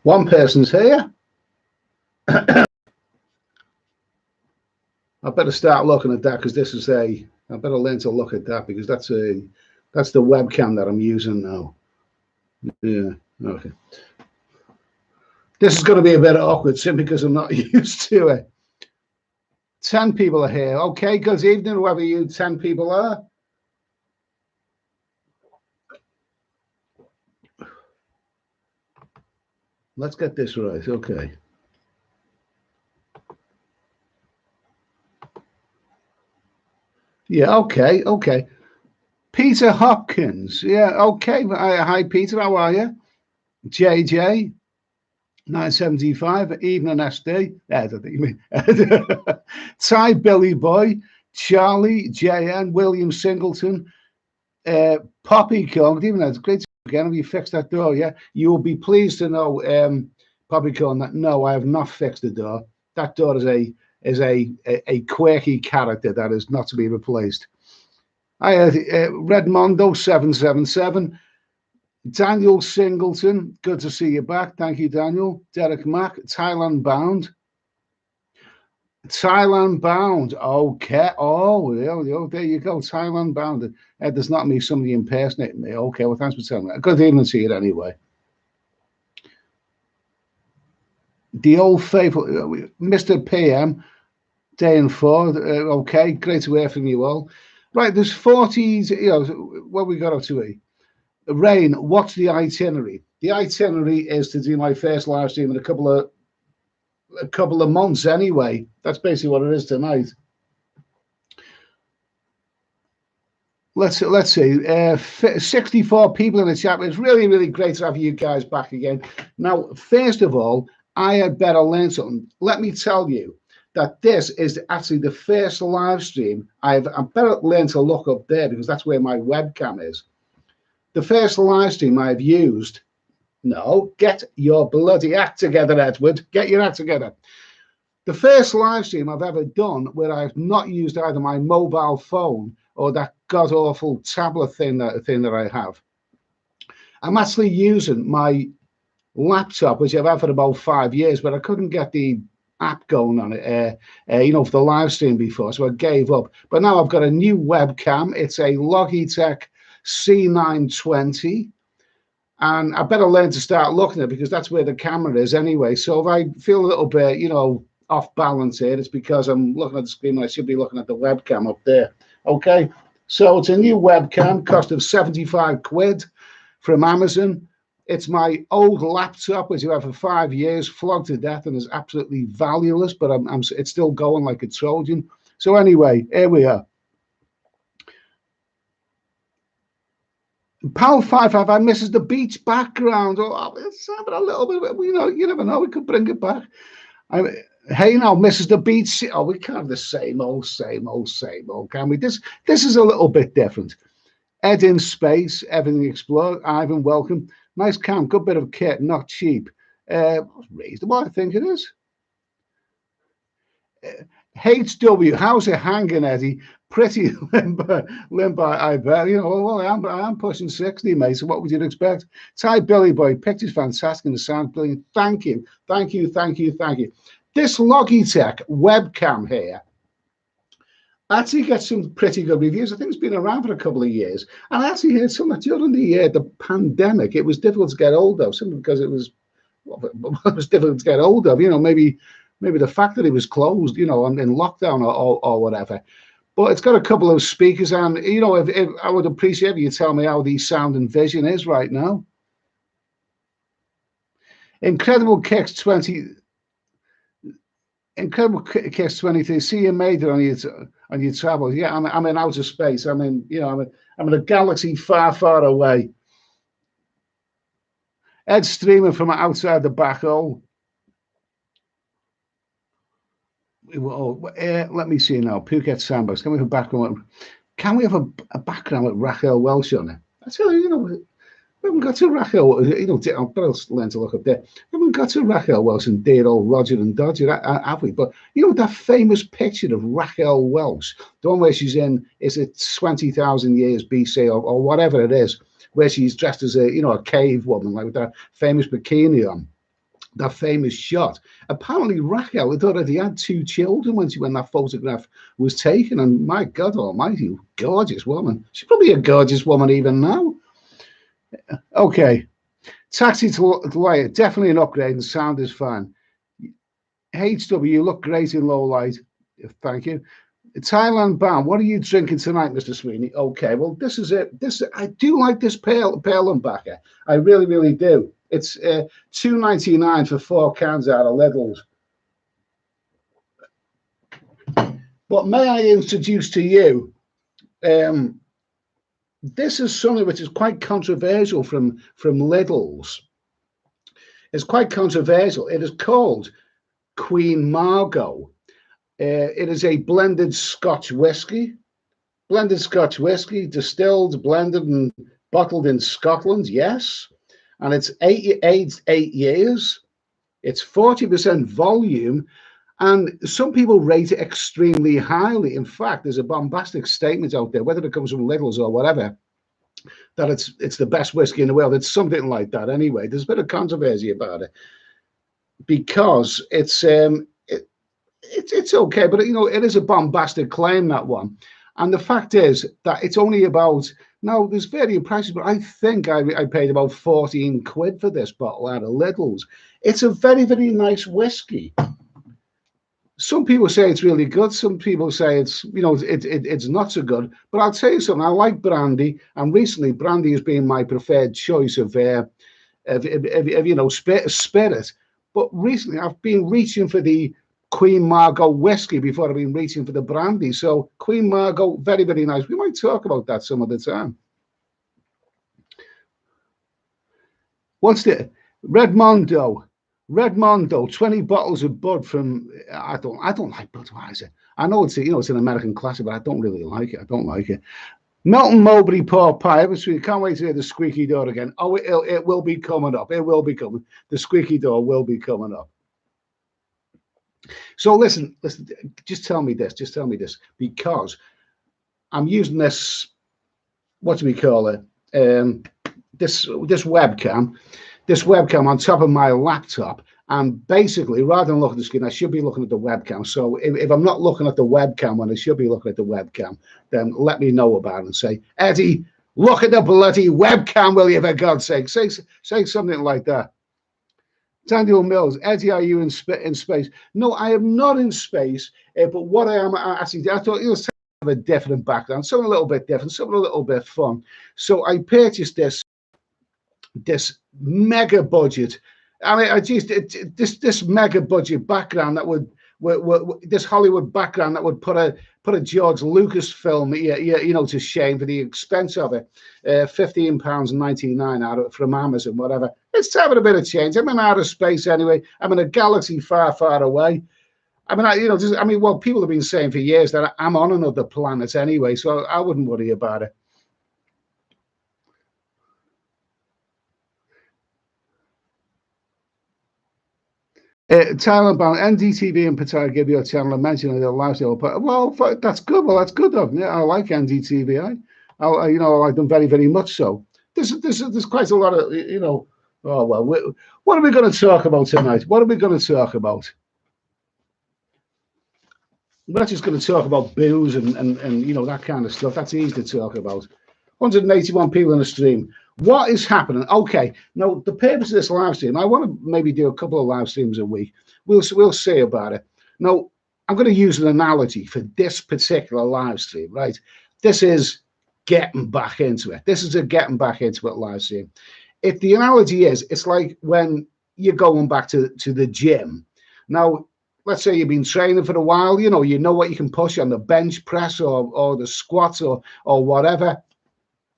One person's here. I better start looking at that because this is I better learn to look at that because that's the webcam that I'm using now. Yeah, okay. This is going to be a bit awkward simply because I'm not used to it. 10 people are here. Okay, good evening, whoever you 10 people are. Let's get this right. Okay. Yeah, okay, okay. Peter Hopkins. Yeah, okay. Hi, Peter. How are you? JJ, 975, evening SD. I don't think you mean. Ty Billy Boy, Charlie, JN, William Singleton, Poppy Kong. Even that's great. Again, have you fixed that door? Yeah, you will be pleased to know, Poppy Kong, that no, I have not fixed the door. That door is a quirky character that is not to be replaced. I had Redmondo 777. Daniel Singleton, good to see you back. Thank you, Daniel. Derek Mack, Thailand Bound. Thailand Bound. Okay. Oh, there you go. Thailand Bound. There's not me, somebody impersonating me. Okay, well, thanks for telling me. Good evening to you anyway. The old faithful, Mr. PM, day and four. Okay, great to hear from you all. Right, there's 40, what we got up to here? Rain, what's the itinerary? The itinerary is to do my first live stream in a couple of months anyway. That's basically what it is tonight. Let's see. 64 people in the chat. It's really, really great to have you guys back again. Now, first of all, I had better learn something. Let me tell you that this is actually the first live stream I better learn to look up there because that's where my webcam is. The first live stream I've used. No, get your bloody act together, Edward. Get your act together. The first live stream I've ever done where I've not used either my mobile phone or that god awful tablet thing that I have. I'm actually using my laptop, which I've had for about 5 years, but I couldn't get the app going on it, for the live stream before, so I gave up. But now I've got a new webcam. It's a Logitech C920. And I better learn to start looking at it because that's where the camera is anyway. So if I feel a little bit, off balance here, it's because I'm looking at the screen and I should be looking at the webcam up there. Okay, so it's a new webcam, cost of 75 quid from Amazon. It's my old laptop, which I've had for 5 years, flogged to death and is absolutely valueless, but it's still going like a Trojan. So anyway, here we are. Power 555 misses the beach background. Oh, it's having a little bit. You never know. We could bring it back. Hey, now misses the beach. Oh, we can't have the same old, can we? This is a little bit different. Ed in space, everything explored. Ivan, welcome. Nice cam, good bit of kit, not cheap. Reasonable, I think it is. HW, how's it hanging, Eddie? Pretty limber, I bet. Well, I am pushing 60, mate, so what would you expect? Ty Billy Boy, picture's fantastic and the sound brilliant. Thank you. This Logitech webcam here actually gets some pretty good reviews. I think it's been around for a couple of years. And I actually heard some that during the pandemic, it was difficult to get hold of, simply because it was difficult to get hold of. Maybe the fact that it was closed, in lockdown or whatever. But it's got a couple of speakers, and if I would appreciate if you tell me how the sound and vision is right now. Incredible Kicks 20. Incredible Kicks 23. See you made it on your travels. Yeah, I'm in outer space. I'm in a galaxy far, far away. Ed streaming from outside the back hole. Let me see now. Phuket sandbox. Can we have a background? Can we have a background with Raquel Welch on it? I tell you, we haven't got to Raquel. I'll learn to look up there. We haven't got to Raquel Welch and dear old Roger and Dodger, have we? But that famous picture of Raquel Welch, the one where she's in, is it 20,000 years BC or whatever it is, where she's dressed as a cave woman, like with that famous bikini on. that famous shot. Apparently, Raquel had already had 2 children when that photograph was taken. And my God Almighty, gorgeous woman. She's probably a gorgeous woman even now. Okay, taxi to Wyatt, definitely an upgrade, and sound is fine. HW, you look great in low light. Thank you. Thailand bound. What are you drinking tonight, Mr. Sweeney? Okay, well, this is it. I do like this Perlenbacher. I really, really do. It's $2.99 for 4 cans out of Lidl's. But may I introduce to you, this is something which is quite controversial from Lidl's. It's quite controversial. It is called Queen Margot. It is a blended Scotch whiskey. Blended Scotch whiskey, distilled, blended, and bottled in Scotland, yes. And it's 8 years. It's 40% volume. And some people rate it extremely highly. In fact, there's a bombastic statement out there, whether it comes from Lidl's or whatever, that it's the best whiskey in the world. It's something like that anyway. There's a bit of controversy about it because it's okay, but you know, it is a bombastic claim, that one. And the fact is that it's only about, now there's varying prices, but I think I paid about 14 quid for this bottle out of Lidl's. It's a very, very nice whiskey. Some people say it's really good. Some people say it's, you know, it's not so good. But I'll tell you something. I like brandy, and recently brandy has been my preferred choice of you know, spirit. But recently I've been reaching for the Queen Margot whiskey before I've been reaching for the brandy. So Queen Margot, very, very nice. We might talk about that some other time. What's the Redmondo? Redmondo, 20 bottles of Bud from, I don't like Budweiser. I know it's, you know, it's an American classic, but I don't really like it. I don't like it. Melton Mowbray pork pie. Can't wait to hear the squeaky door again. Oh, it will be coming up. It will be coming. The squeaky door will be coming up. So listen, just tell me this, because I'm using this, what do we call it? This webcam on top of my laptop, and basically, rather than looking at the screen, I should be looking at the webcam. So if I'm not looking at the webcam when I should be looking at the webcam, then let me know about it and say, Eddie, look at the bloody webcam, will you, for God's sake? Say something like that. Daniel Mills, Eddie, are you in space? No, I am not in space, but what I am actually, I thought it was a different background, something a little bit different, something a little bit fun. So I purchased this mega budget. I mean, this mega budget background that would this Hollywood background that would put a George Lucas film, you know, to shame for the expense of it. £15.99 from Amazon, whatever. It's having a bit of change. I'm in outer space anyway. I'm in a galaxy far, far away. I mean, well, people have been saying for years that I'm on another planet anyway, so I wouldn't worry about it. Thailand bound NDTV and Pattaya give you a channel and mention it lifestyle. But well, that's good. Well, that's good of me. I like NDTV. I you know, I like them very, very much so. There's quite a lot of, you know. Oh well, what are we going to talk about tonight? What are we going to talk about? We're not just going to talk about booze and you know, that kind of stuff. That's easy to talk about. 181 people in the stream. What is happening? Okay, now the purpose of this live stream, I want to maybe do a couple of live streams a week. We'll see about it. Now, I'm going to use an analogy for this particular live stream, right? This is getting back into it. This is a getting back into it live stream. If the analogy is, it's like when you're going back to the gym. Now, let's say you've been training for a while, you know what you can push on the bench press or the squats or whatever.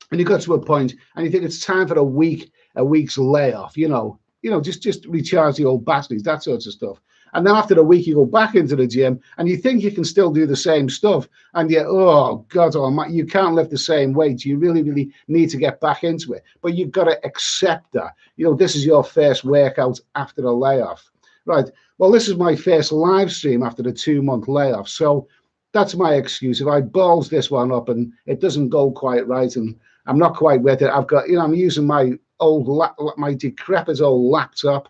And you got to a point and you think it's time for a week's layoff, you know, just recharge the old batteries, that sort of stuff. And then after a week, you go back into the gym and you think you can still do the same stuff. And yet, oh, God almighty, you can't lift the same weight. You really, really need to get back into it. But you've got to accept that. You know, this is your first workout after a layoff. Right. Well, this is my first live stream after the 2-month layoff. So that's my excuse. If I balls this one up and it doesn't go quite right and I'm not quite with it, I've got, you know, I'm using my decrepit old laptop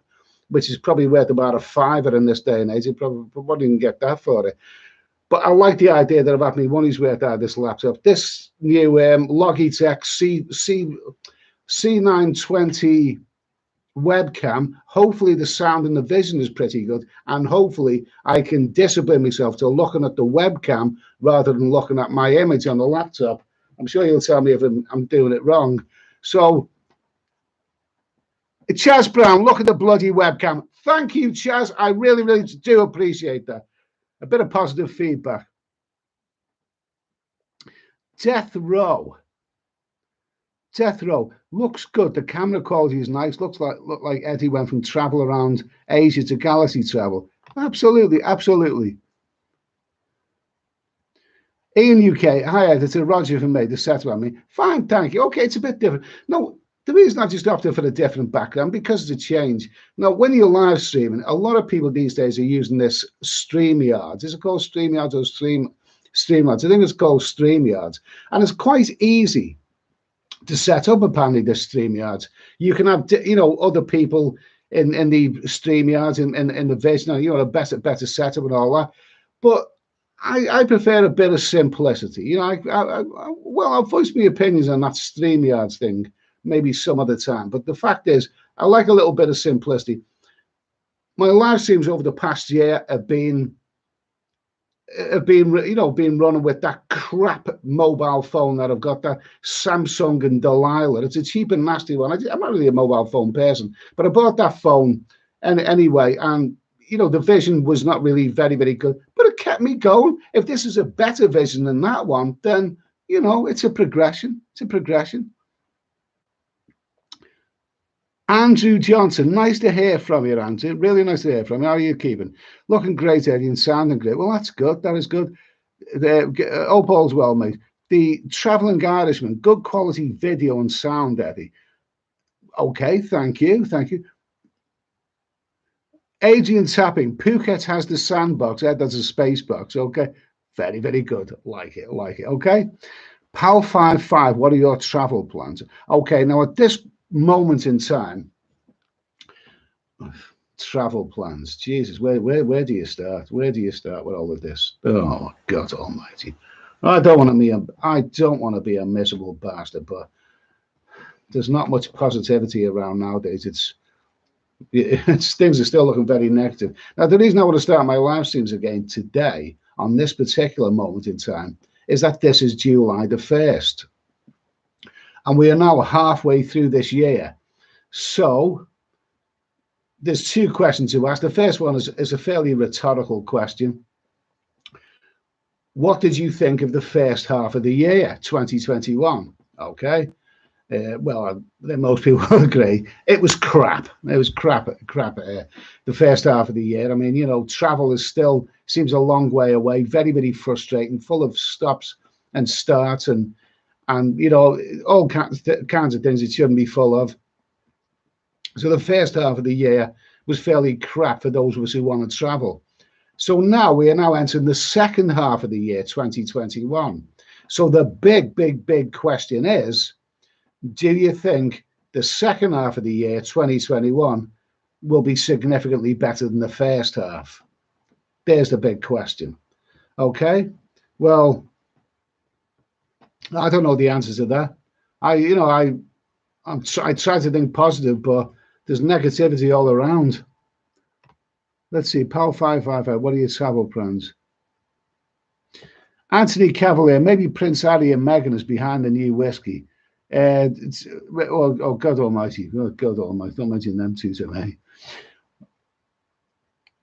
which is probably worth about a fiver in this day and age. You probably can get that for it. But I like the idea that I've had my money's worth out of this laptop. This new Logitech C920 webcam, hopefully the sound and the vision is pretty good, and hopefully I can discipline myself to looking at the webcam rather than looking at my image on the laptop. I'm sure you'll tell me if I'm doing it wrong. So, Chaz Brown, look at the bloody webcam. Thank you, Chaz. I really, really do appreciate that. A bit of positive feedback. Death Row looks good. The camera quality is nice. Look like Eddie went from travel around Asia to galaxy travel. Absolutely, absolutely. Ian UK, hi Ed, it's a Roger from me, the set about me. Fine, thank you. Okay, it's a bit different. No, the reason I just opted for a different background, because it's a change. Now, when you're live streaming, a lot of people these days are using this StreamYards. Is it called StreamYards or Streamlabs? I think it's called StreamYards. And it's quite easy to set up, apparently, this StreamYards. You can have, other people in the StreamYards, in the vision, a better setup and all that. But I prefer a bit of simplicity. I'll voice my opinions on that StreamYards thing maybe some other time. But the fact is, I like a little bit of simplicity. My live streams over the past year have been running with that crap mobile phone that I've got, that Samsung and Delilah. It's a cheap and nasty one. I'm not really a mobile phone person, but I bought that phone anyway, and the vision was not really very, very good, but it kept me going. If this is a better vision than that one, then it's a progression. It's a progression. Andrew Johnson, nice to hear from you, Andrew. Really nice to hear from you. How are you keeping? Looking great, Eddie, and sounding great. Well, that's good. That is good. Hope all's well, mate. The Travelling Irishman, good quality video and sound, Eddie. Okay, thank you. Thank you. Adrian Tapping, Phuket has the sandbox. Ed, that's a space box. Okay, very, very good. Like it. Okay. Pal55, what are your travel plans? Okay, now at this moment in time, travel plans. Jesus, where do you start? Where do you start with all of this? Oh God Almighty! I don't want to be a miserable bastard, but there's not much positivity around nowadays. Things are still looking very negative. Now, the reason I want to start my live streams again today, on this particular moment in time, is that this is July the 1st, and we are now halfway through this year. So there's two questions to ask. The first one is a fairly rhetorical question. What did you think of the first half of the year, 2021? Okay. Well, most people will agree. It was crap. It was crap. The first half of the year. I mean, travel still seems a long way away. Very, very frustrating. Full of stops and starts and all kinds of things it shouldn't be full of. So the first half of the year was fairly crap for those of us who want to travel. So now we are now entering the second half of the year, 2021. So the big question is, do you think the second half of the year, 2021, will be significantly better than the first half? There's the big question. Okay, well, I don't know the answers to that. I try to think positive, but there's negativity all around. Let's see, Pal 555, what are your travel plans? Anthony Cavalier, maybe Prince Harry and Meghan is behind the new whiskey. God Almighty! Oh, God Almighty! Don't mention them two to me.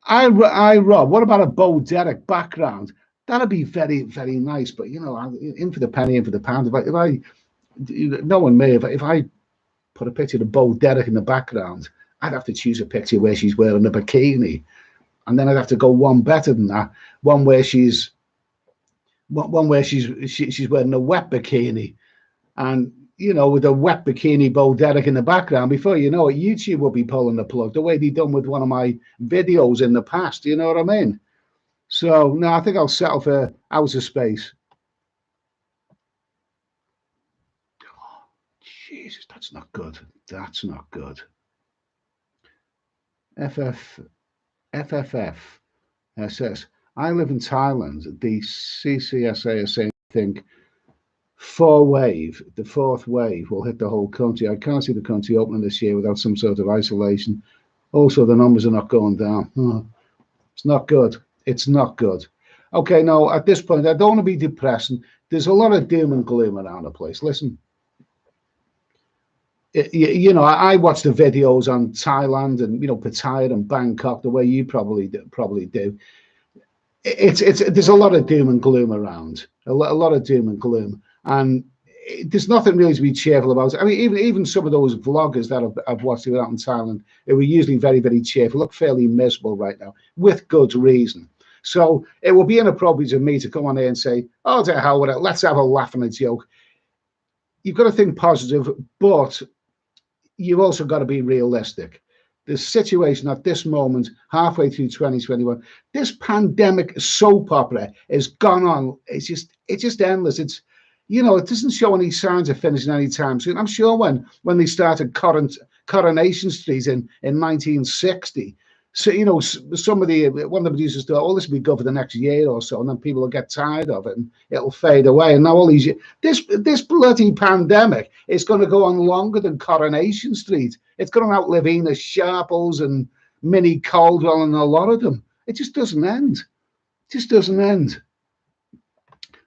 Rob, what about a Bo Derek background? That'd be very, very nice. But in for the penny, in for the pound. Knowing me, if I put a picture of Bo Derek in the background, I'd have to choose a picture where she's wearing a bikini, and then I'd have to go one better than that, one where she's wearing a wet bikini, and with a wet bikini Bo Derek in the background. Before you know it, YouTube will be pulling the plug, the way they done with one of my videos in the past. You know what I mean? So no, I think I'll settle for outer space. Oh, Jesus, that's not good. That's not good. FF, FFF says, I live in Thailand. The CCSA is saying, I think, the fourth wave will hit the whole country. I can't see the country opening this year without some sort of isolation. Also, the numbers are not going down. It's not good. It's not good. Okay, now, at this point, I don't want to be depressing. There's a lot of doom and gloom around the place. Listen, you know, I watch the videos on Thailand and, you know, Pattaya and Bangkok the way you probably do. There's a lot of doom and gloom around. A lot of doom and gloom, and there's nothing really to be cheerful about. I mean, even some of those vloggers that I've watched who are out in Thailand, who were usually very, very cheerful, look fairly miserable right now, with good reason. So it would be inappropriate of me to come on here and say, oh, to hell with it, let's have a laugh and a joke. You've got to think positive, but you've also got to be realistic. The situation at this moment, halfway through 2021, this pandemic soap opera has gone on. It's just endless. It's, you know, it doesn't show any signs of finishing anytime soon. I'm sure when they started Coronation Street in 1960, so, you know, one of the producers thought, oh, this will be good for the next year or so, and then people will get tired of it and it'll fade away. And now all these this bloody pandemic is going to go on longer than Coronation Street. It's going to outlive Ina Sharples and Minnie Caldwell and a lot of them. It just doesn't end. It just doesn't end.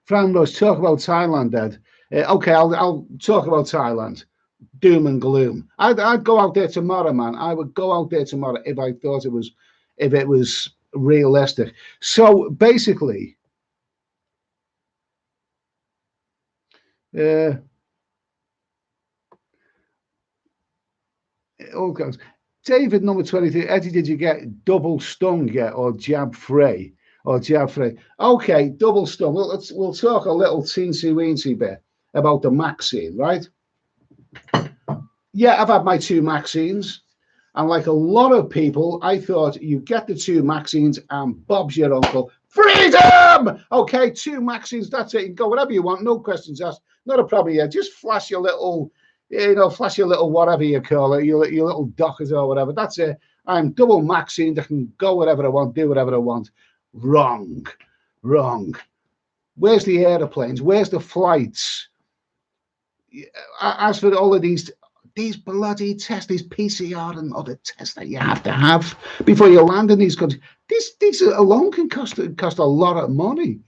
Fran Rose, talk about Thailand, Ed. Okay, I'll talk about Thailand. Doom and gloom. I'd go out there tomorrow, man. I would go out there tomorrow if I thought it was realistic. So basically, okay. David number 23. Eddie, did you get double stung yet, or jab free? Okay, double stung. We'll talk a little teensy-weensy bit about the vaccine, right? Yeah, I've had my 2 vaccines, and like a lot of people, I thought you get the 2 vaccines and Bob's your uncle. Freedom! Okay, 2 vaccines, that's it. You can go whatever you want, no questions asked, not a problem. Yeah, just flash your little, you know, whatever you call it, your little dockers or whatever. That's it. I'm double vaccinated. I can go wherever I want, do whatever I want. Wrong. Where's the airplanes? Where's the flights? As for all of these bloody tests, these PCR and other tests that you have to have before you land in these countries, these alone can cost a lot of money.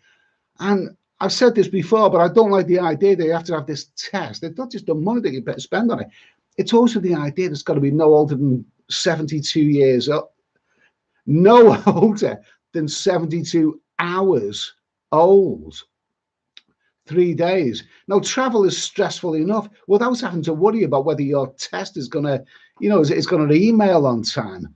And I've said this before, but I don't like the idea that you have to have this test. It's not just the money that you better spend on it. It's also the idea that it's got to be no older than 72 years old. No older than 72 hours old. 3 days. Now, travel is stressful enough without having to worry about whether your test is going to, you know, it's going to email on time.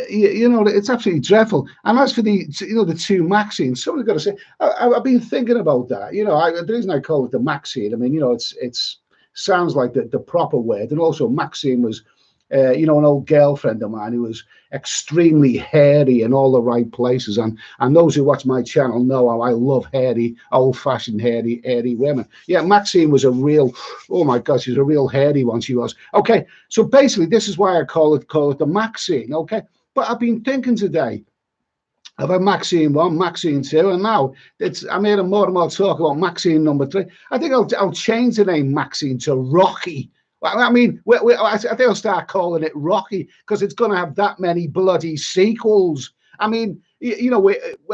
You know, it's absolutely dreadful. And as for the 2 vaccines, somebody's got to say, I've been thinking about that. You know, the reason I call it the vaccine, I mean, you know, it's sounds like the proper word. And also, Maxine was, you know, an old girlfriend of mine who was extremely hairy in all the right places. And those who watch my channel know how I love hairy, old-fashioned hairy women. Yeah, Maxine was a real, oh my gosh, she was a real hairy one, she was. Okay, so basically this is why I call it the Maxine, okay? But I've been thinking today about Maxine 1, Maxine 2, and now I'm hearing more and more talk about Maxine number 3. I think I'll change the name Maxine to Rocky. I mean, I think I'll start calling it Rocky because it's going to have that many bloody sequels. I mean, you know,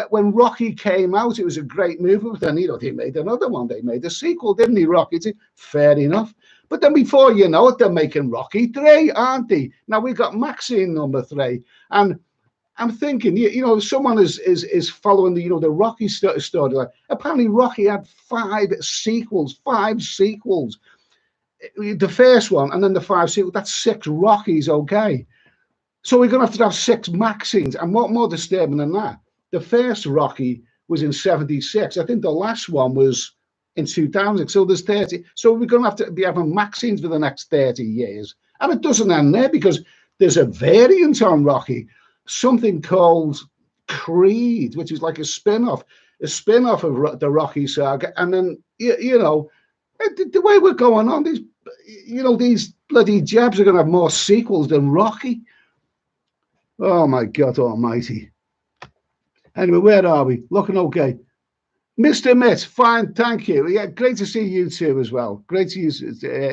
when Rocky came out, it was a great movie. But then, you know, they made another one. They made a sequel, didn't they, Rocky? Fair enough. But then before you know it, they're making Rocky 3, aren't they? Now we've got Maxine number 3. And I'm thinking, you know, someone is following the, you know, the Rocky storyline. Apparently Rocky had 5 sequels. The first one and then the 5 sequels, that's 6 Rockies, okay? So we're going to have 6 Maxines. And what more disturbing than that? The first Rocky was in 76. I think the last one was in 2000. So there's 30. So we're going to have to be having Maxines for the next 30 years. And it doesn't end there because there's a variant on Rocky, something called Creed, which is like a spin-off of the Rocky saga. And then, you know, the way we're going on, these bloody jabs are going to have more sequels than Rocky. Oh my God Almighty. Anyway, where are we? Looking okay. Mr. Mitch, fine, thank you. Yeah, great to see you too as well. Great to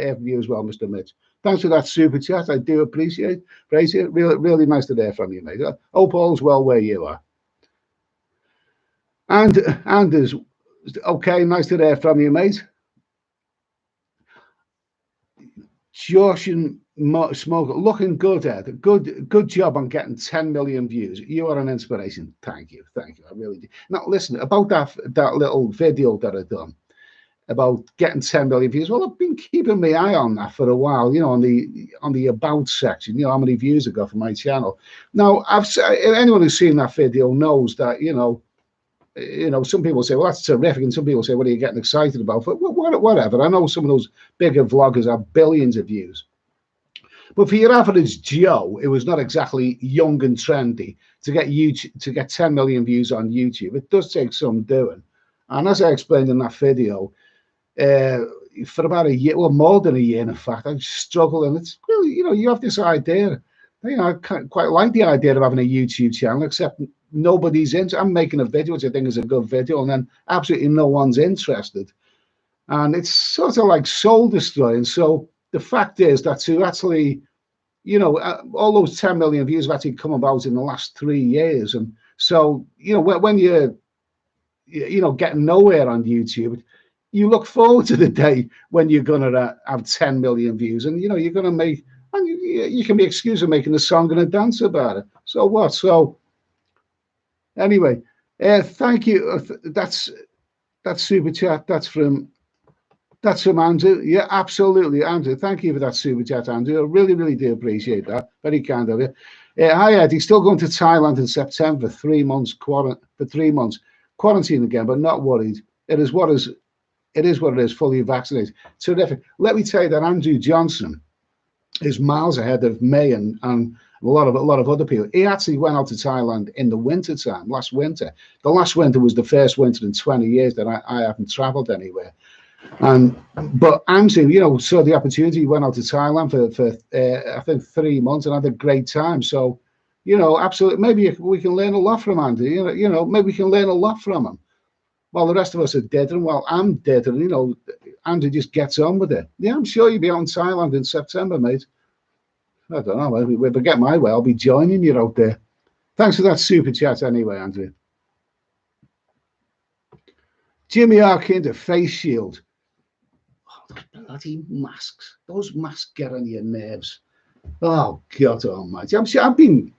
have you as well, Mr. Mitch. Thanks for that super chat. I do appreciate it. Really, really nice to hear from you, mate. Hope all's well where you are. And Anders, okay, nice to hear from you, mate. Josh and Smoke, looking good, Ed. Good job on getting 10 million views. You are an inspiration. Thank you. I really do. Now, listen, about that little video that I've done about getting 10 million views. Well, I've been keeping my eye on that for a while, you know, on the about section, you know, how many views I got for my channel. Now, anyone who's seen that video knows that, you know, some people say, well, that's terrific. And some people say, what are you getting excited about? But whatever. I know some of those bigger vloggers have billions of views. But for your average Joe, it was not exactly young and trendy to get 10 million views on YouTube. It does take some doing. And as I explained in that video, for about a year, well, more than a year, in fact, I struggled. And it's really, you know, you have this idea. You know, I quite like the idea of having a YouTube channel, except nobody's into. I'm making a video, which I think is a good video, and then absolutely no one's interested. And it's sort of like soul destroying. So the fact is that to actually, you know, all those 10 million views have actually come about in the last 3 years. And so, you know, when you're, you know, getting nowhere on YouTube, you look forward to the day when you're going to have 10 million views, and, you know, you're going to make, and you can be excused for making a song and a dance about it. So what? So anyway, thank you. That's super chat. That's from Andrew. Yeah, absolutely, Andrew. Thank you for that super chat, Andrew. I really, really do appreciate that. Very kind of you. Hi, Ed. He's still going to Thailand in September. 3 months for 3 months quarantine again, but not worried. It is what it is. Fully vaccinated. Terrific. Let me tell you that Andrew Johnson is miles ahead of me and a lot of other people. He actually went out to Thailand in the winter time, last winter. The last winter was the first winter in 20 years that I haven't traveled anywhere. But Andrew, you know, saw the opportunity. He went out to Thailand for I think 3 months and had a great time. So, you know, absolutely, maybe we can learn a lot from Andrew. You know, maybe we can learn a lot from him. While the rest of us are dead, and while I'm dead, and, you know, Andrew just gets on with it. Yeah, I'm sure you'll be out in Thailand in September, mate. I don't know. If I get my way, I'll be joining you out there. Thanks for that super chat anyway, Andrew. Jimmy Arkinder, face shield. Oh, those bloody masks. Those masks get on your nerves. Oh, God almighty. I'm sure I've been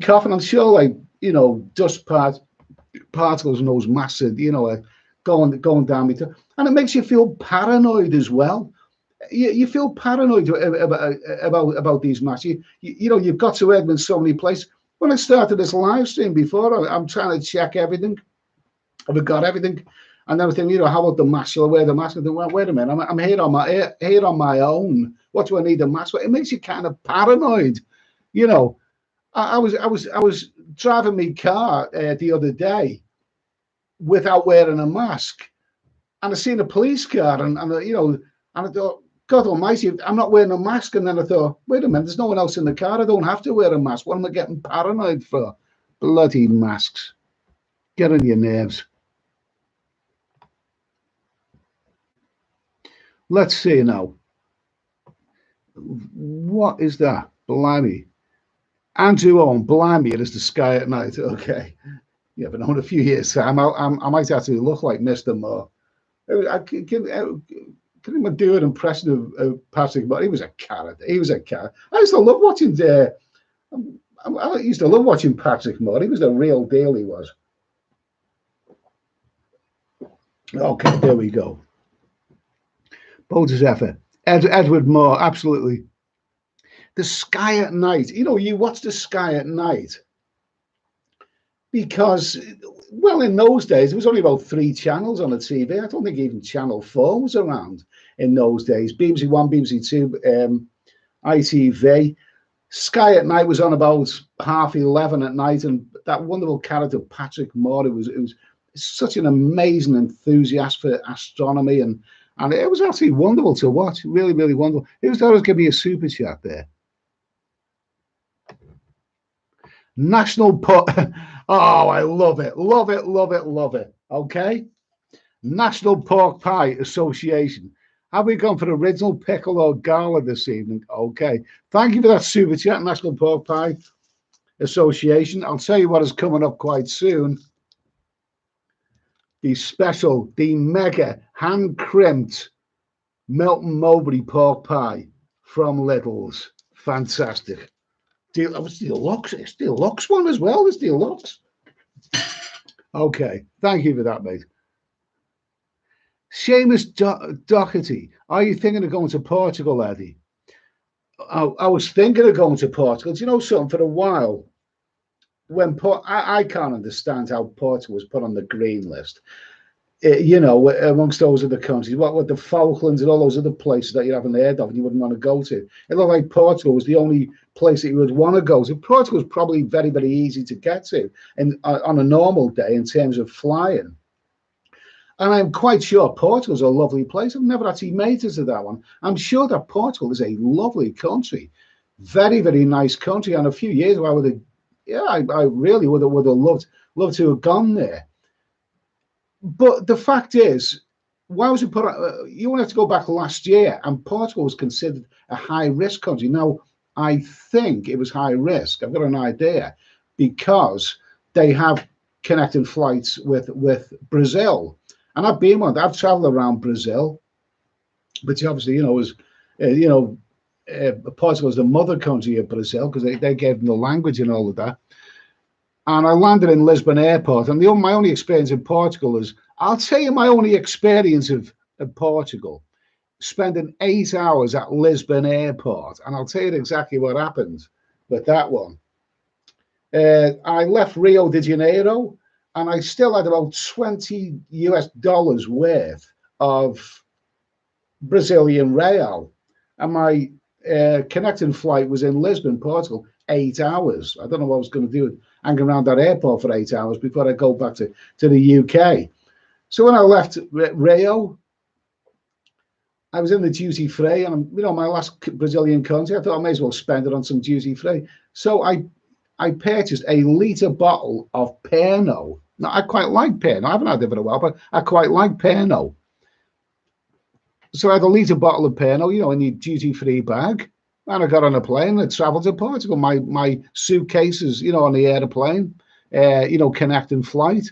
coughing. I'm sure, like, you know, dust particles in those masks, you know, going down me too. And it makes you feel paranoid as well. You feel paranoid about these masks. You know, you've got to wear them in so many places. When I started this live stream before, I'm trying to check everything. I've got everything. And then I think, you know, how about the mask? Shall I wear the mask? I think, well, wait a minute, I'm here on my own. What do I need a mask for? It makes you kind of paranoid. You know, I was driving my car the other day without wearing a mask, and I seen a police car, and you know, and I thought, God almighty, I'm not wearing a mask. And then I thought, wait a minute, there's no one else in the car. I don't have to wear a mask. What am I getting paranoid for? Bloody masks. Get on your nerves. Let's see now. What is that? Blimey. Andrew Owen, blimey, it is the sky at night. Okay. Yeah, but in a few years' time, I might actually look like Mr. Moore. Can even do an impression of Patrick Moore? He was a character. I used to love watching I used to love watching Patrick Moore. He was the real deal, he was. Okay, there we go. Boldest effort. Edward Moore, absolutely. The sky at night. You know, you watch the sky at night because, well, in those days, there was only about 3 channels on the TV. I don't think even Channel 4 was around in those days. BBC One, BBC Two, ITV. Sky at night was on about 11:30 at night, and that wonderful character Patrick Moore. It was such an amazing enthusiast for astronomy, and it was actually wonderful to watch. Really, really wonderful. Who's that was giving me a super chat there? National Pork. Oh, I love it, love it, love it, love it. Okay, National Pork Pie Association. Have we gone for original pickle or gala this evening? Okay, thank you for that super chat, National Pork Pie Association. I'll tell you what is coming up quite soon. The special, the mega hand crimped Melton Mowbray pork pie from Little's. Fantastic. It's deluxe. It's deluxe one as well. It's deluxe. Okay, thank you for that, mate. Seamus Doherty, are you thinking of going to Portugal, Eddie? I was thinking of going to Portugal. Do you know something? For a while, when I can't understand how Portugal was put on the green list. You know, amongst those other countries, what with the Falklands and all those other places that you haven't heard of and you wouldn't want to go to. It looked like Portugal was the only place that you would want to go to. Portugal is probably very, very easy to get to and on a normal day in terms of flying. And I'm quite sure Portugal's a lovely place. I've never actually made it to that one. I'm sure that Portugal is a lovely country, very, very nice country. And a few years ago, I would have, yeah, I really would have loved to have gone there. But the fact is, why was it put? You only have to go back last year, and Portugal was considered a high-risk country. Now, I think it was high risk. I've got an idea because they have connecting flights with Brazil, and I've been one. I've travelled around Brazil, which obviously, Portugal is the mother country of Brazil because they gave them the language and all of that. And I landed in Lisbon airport, and my only experience in Portugal is, I'll tell you my only experience of Portugal, spending 8 hours at Lisbon airport, and I'll tell you exactly what happened with that one. I left Rio de Janeiro, and I still had about $20 US worth of Brazilian real, and my connecting flight was in Lisbon, Portugal, 8 hours. I don't know what I was going to do, hanging around that airport for 8 hours before I go back to the UK. So when I left Rio, I was in the duty free, and my last Brazilian country, I thought I may as well spend it on some duty free. So I purchased a litre bottle of Pernod. Now, I quite like Pernod. I haven't had it for a while, but I quite like Pernod. So I had a litre bottle of Pernod, in the duty free bag. And I got on a plane and traveled to Portugal. My suitcases, on the airplane, connecting flight.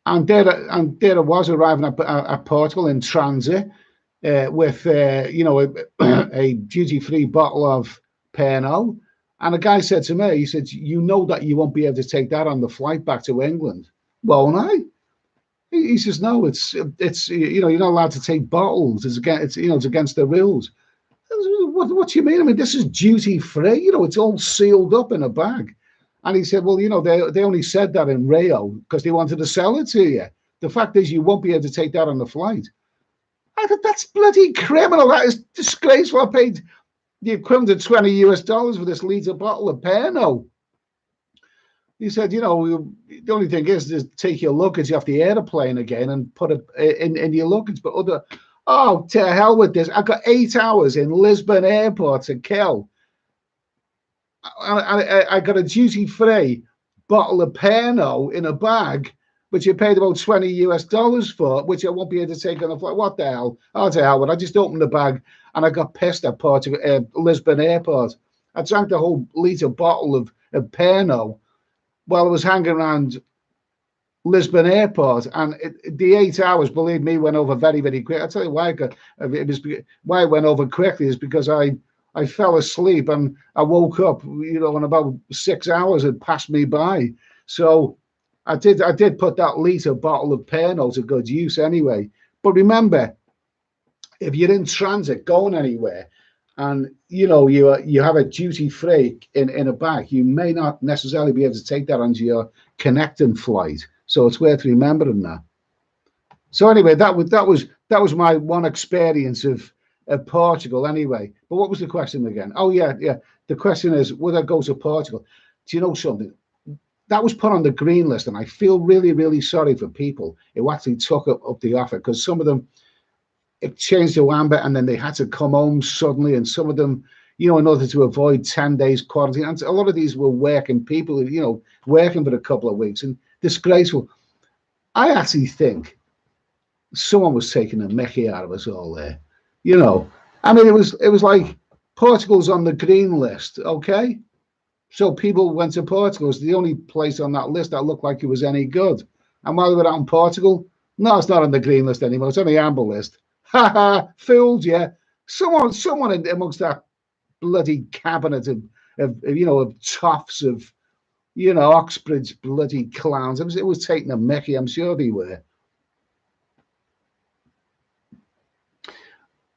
And there I was arriving at Portugal in transit with, a duty-free bottle of Pernod. And a guy said to me, he said, you know that you won't be able to take that on the flight back to England, won't I? He says, no, it's you're not allowed to take bottles. It's against the rules. What do you mean? I mean, this is duty free. It's all sealed up in a bag. And he said, well, they only said that in Rio because they wanted to sell it to you. The fact is, you won't be able to take that on the flight. I thought, that's bloody criminal. That is disgraceful. I paid the equivalent of $20 US for this litre bottle of Pernod. He said, the only thing is to take your luggage off the airplane again and put it in your luggage. But oh, to hell with this. I got 8 hours in Lisbon airport to kill. I got a duty-free bottle of Pernod in a bag, which you paid about $20 US for, which I won't be able to take on a flight. What the hell? Oh, to hell with it. I just opened the bag and I got pissed at Lisbon airport. I drank the whole litre bottle of Pernod while I was hanging around Lisbon airport, and the 8 hours, believe me, went over very, very quick. I'll tell you why why it went over quickly is because I fell asleep and I woke up, and about 6 hours had passed me by. So I did put that litre bottle of Pernod to good use anyway. But remember, if you're in transit going anywhere, and you have a duty free in a bag, you may not necessarily be able to take that onto your connecting flight. So it's worth remembering that. So anyway, that was my one experience of Portugal anyway. But what was the question again? Oh yeah. The question is, would I go to Portugal? Do you know something? That was put on the green list, and I feel really, really sorry for people who actually took up the offer, because some of them, it changed their amber and then they had to come home suddenly, and some of them, you know, in order to avoid 10 days quarantine. And a lot of these were working people, you know, working for a couple of weeks, and disgraceful. I actually think someone was taking a mickey out of us all there. You know, I mean, it was like Portugal's on the green list, okay? So people went to Portugal. It's the only place on that list that looked like it was any good. And while they were out in Portugal, no, it's not on the green list anymore. It's on the amber list. Ha ha, fooled you. Someone amongst that bloody cabinet of you know, of toffs of, you know, Oxbridge bloody clowns. It was taking a mickey. I'm sure they were.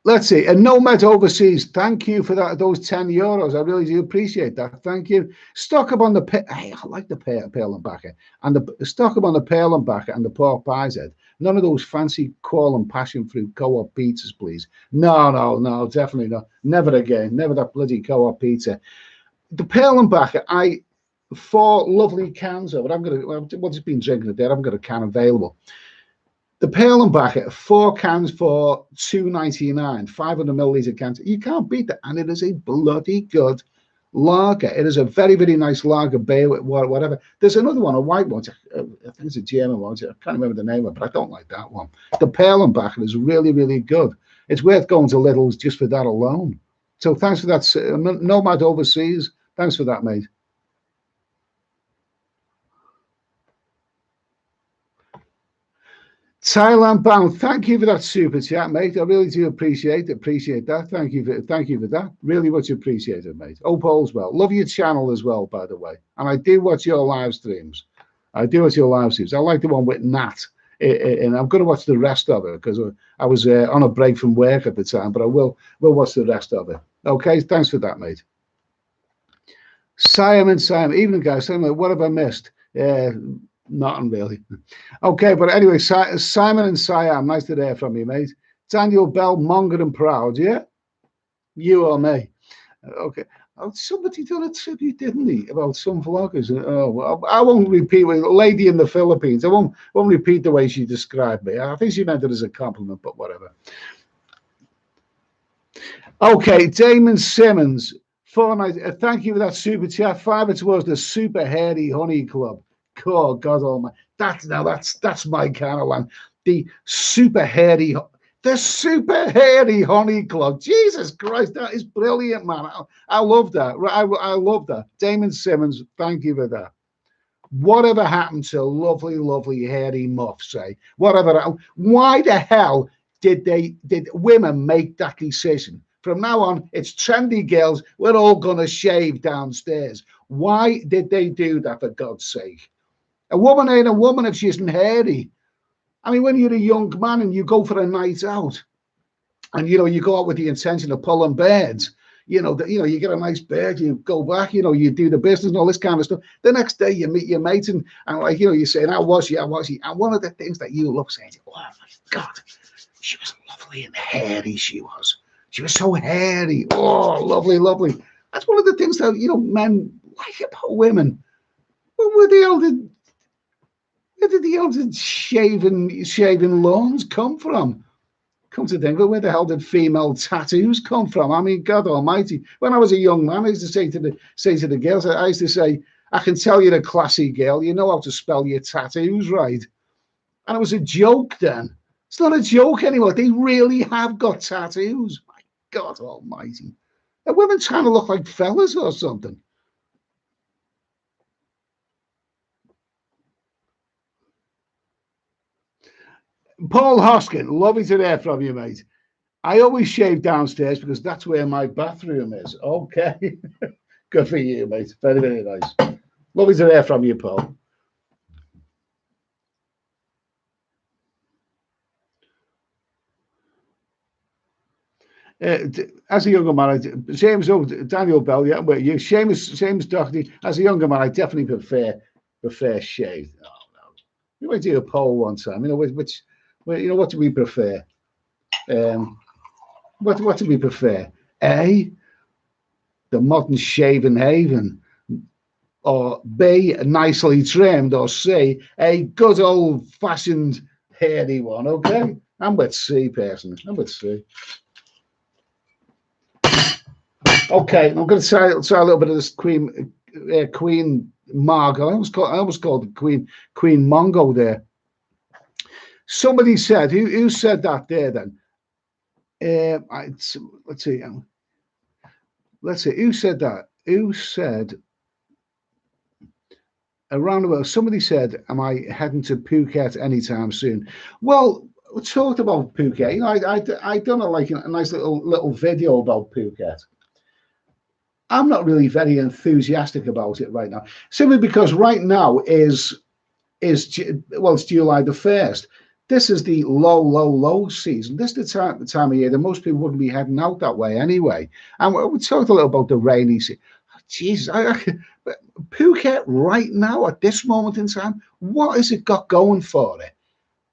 Let's see. A Nomad Overseas. Thank you for that. Those €10. I really do appreciate that. Thank you. Stock up on the hey, I like the pale and backer, and the stock up on the pale and backer and the pork pies head. None of those fancy coral and passion fruit co-op pizzas, please. No, definitely not. Never again. Never that bloody co-op pizza. The pale and backer. 4 lovely cans of it. I'm gonna. Well, just been drinking it there. I've got a can available. The pale and backer, 4 cans for $2.99, 500 milliliter cans. You can't beat that, and it is a bloody good lager. It is a very, very nice lager beer, whatever. There's another one, a white one. I think it's a German one. I can't remember the name of it, but I don't like that one. The pale and backer is really, really good. It's worth going to Lidl's just for that alone. So thanks for that, Nomad Overseas. Thanks for that, mate. Thailand bound. Thank you for that super chat, mate. I really do appreciate that. Thank you for that. Really much appreciated, mate. Hope all's well. Love your channel as well, by the way. And I do watch your live streams. I like the one with Nat, and I'm going to watch the rest of it because I was on a break from work at the time. But I will watch the rest of it. Okay, thanks for that, mate. Simon, evening guys. What have I missed? Nothing really. Okay, but anyway, Simon and Siam, nice to hear from you, mate. Daniel Bell, Monger and Proud, yeah? You or me? Okay. Oh, somebody done a tribute, didn't he, about some vloggers? Oh, well, I won't repeat with lady in the Philippines. I won't repeat the way she described me. I think she meant it as a compliment, but whatever. Okay, Damon Simmons, Fortnite. Thank you for that super chat. 5 towards the Super Hairy Honey Club. Oh, God almighty. That's my kind of one. The super hairy honey club. Jesus Christ, that is brilliant, man. I love that. I love that. Damon Simmons, thank you for that. Whatever happened to lovely hairy muffs, say? Whatever. Why the hell did women make that decision? From now on, it's trendy girls. We're all gonna shave downstairs. Why did they do that, for God's sake? A woman ain't a woman if she isn't hairy. I mean, when you're a young man and you go for a night out, and you go out with the intention of pulling birds, you get a nice bird, you go back, you do the business and all this kind of stuff. The next day you meet your mate and like, you're saying, how was she? And one of the things that you love saying, oh my God, she was lovely and hairy. She was so hairy. Oh, lovely. That's one of the things that, men like about women. Where did the old shaving lawns come from? Come to think of it, where the hell did female tattoos come from? I mean, God almighty. When I was a young man, I used to say to the girls, I used to say, I can tell you're a classy girl, you know how to spell your tattoos right. And it was a joke then. It's not a joke anymore. They really have got tattoos. My God almighty. Are women trying to look like fellas or something? Paul Hoskin, lovely to hear from you, mate. I always shave downstairs because that's where my bathroom is. Okay. Good for you, mate. Very, very nice. Lovely to hear from you, Paul. As a younger man, Daniel Bell, yeah, well, you, Seamus Doherty. As a younger man, I definitely prefer shaved. Oh no, we might do a poll one time. What do we prefer? What do we prefer? A, the modern shaven haven, or B, nicely trimmed, or C, a good old-fashioned hairy one. Okay, I'm with C, personally. I'm with C. Okay, I'm going to try a little bit of this Queen Margot. I almost called it Queen Mongo there. Somebody said, who said that there then? Let's see. Who said that? Who said around the world? Somebody said, "Am I heading to Phuket anytime soon?" Well, we talked about Phuket. You know, I done a nice little video about Phuket. I'm not really very enthusiastic about it right now, simply because right now it's July the 1st. This is the low season. This is the time of year that most people wouldn't be heading out that way anyway. And we talked a little about the rainy season. Jesus, Phuket right now at this moment in time, what has it got going for it?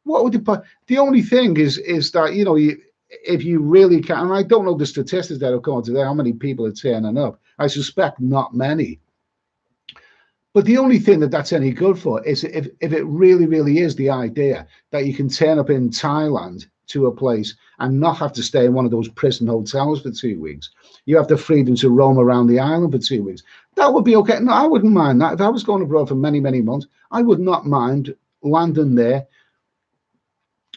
What would the only thing is that, you know, if you really can, and I don't know the statistics that have come out today, how many people are turning up. I suspect not many. But the only thing that's any good for is if it really is the idea that you can turn up in Thailand to a place and not have to stay in one of those prison hotels for 2 weeks. You have the freedom to roam around the island for 2 weeks. That would be okay. No, I wouldn't mind that. If I was going abroad for many months, I would not mind landing there,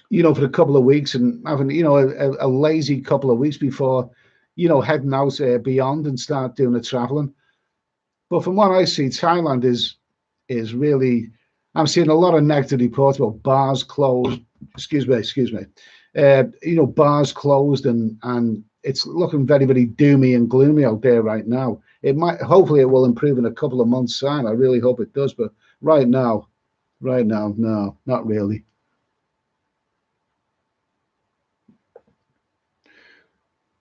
you know, for a couple of weeks and having, you know, a lazy couple of weeks before, you know, heading out beyond and start doing the traveling. But from what I see, Thailand is really. I'm seeing a lot of negative reports about bars closed. Excuse me. You know, bars closed and it's looking very doomy and gloomy out there right now. It might, hopefully, it will improve in a couple of months' time. I really hope it does. But right now, no, not really.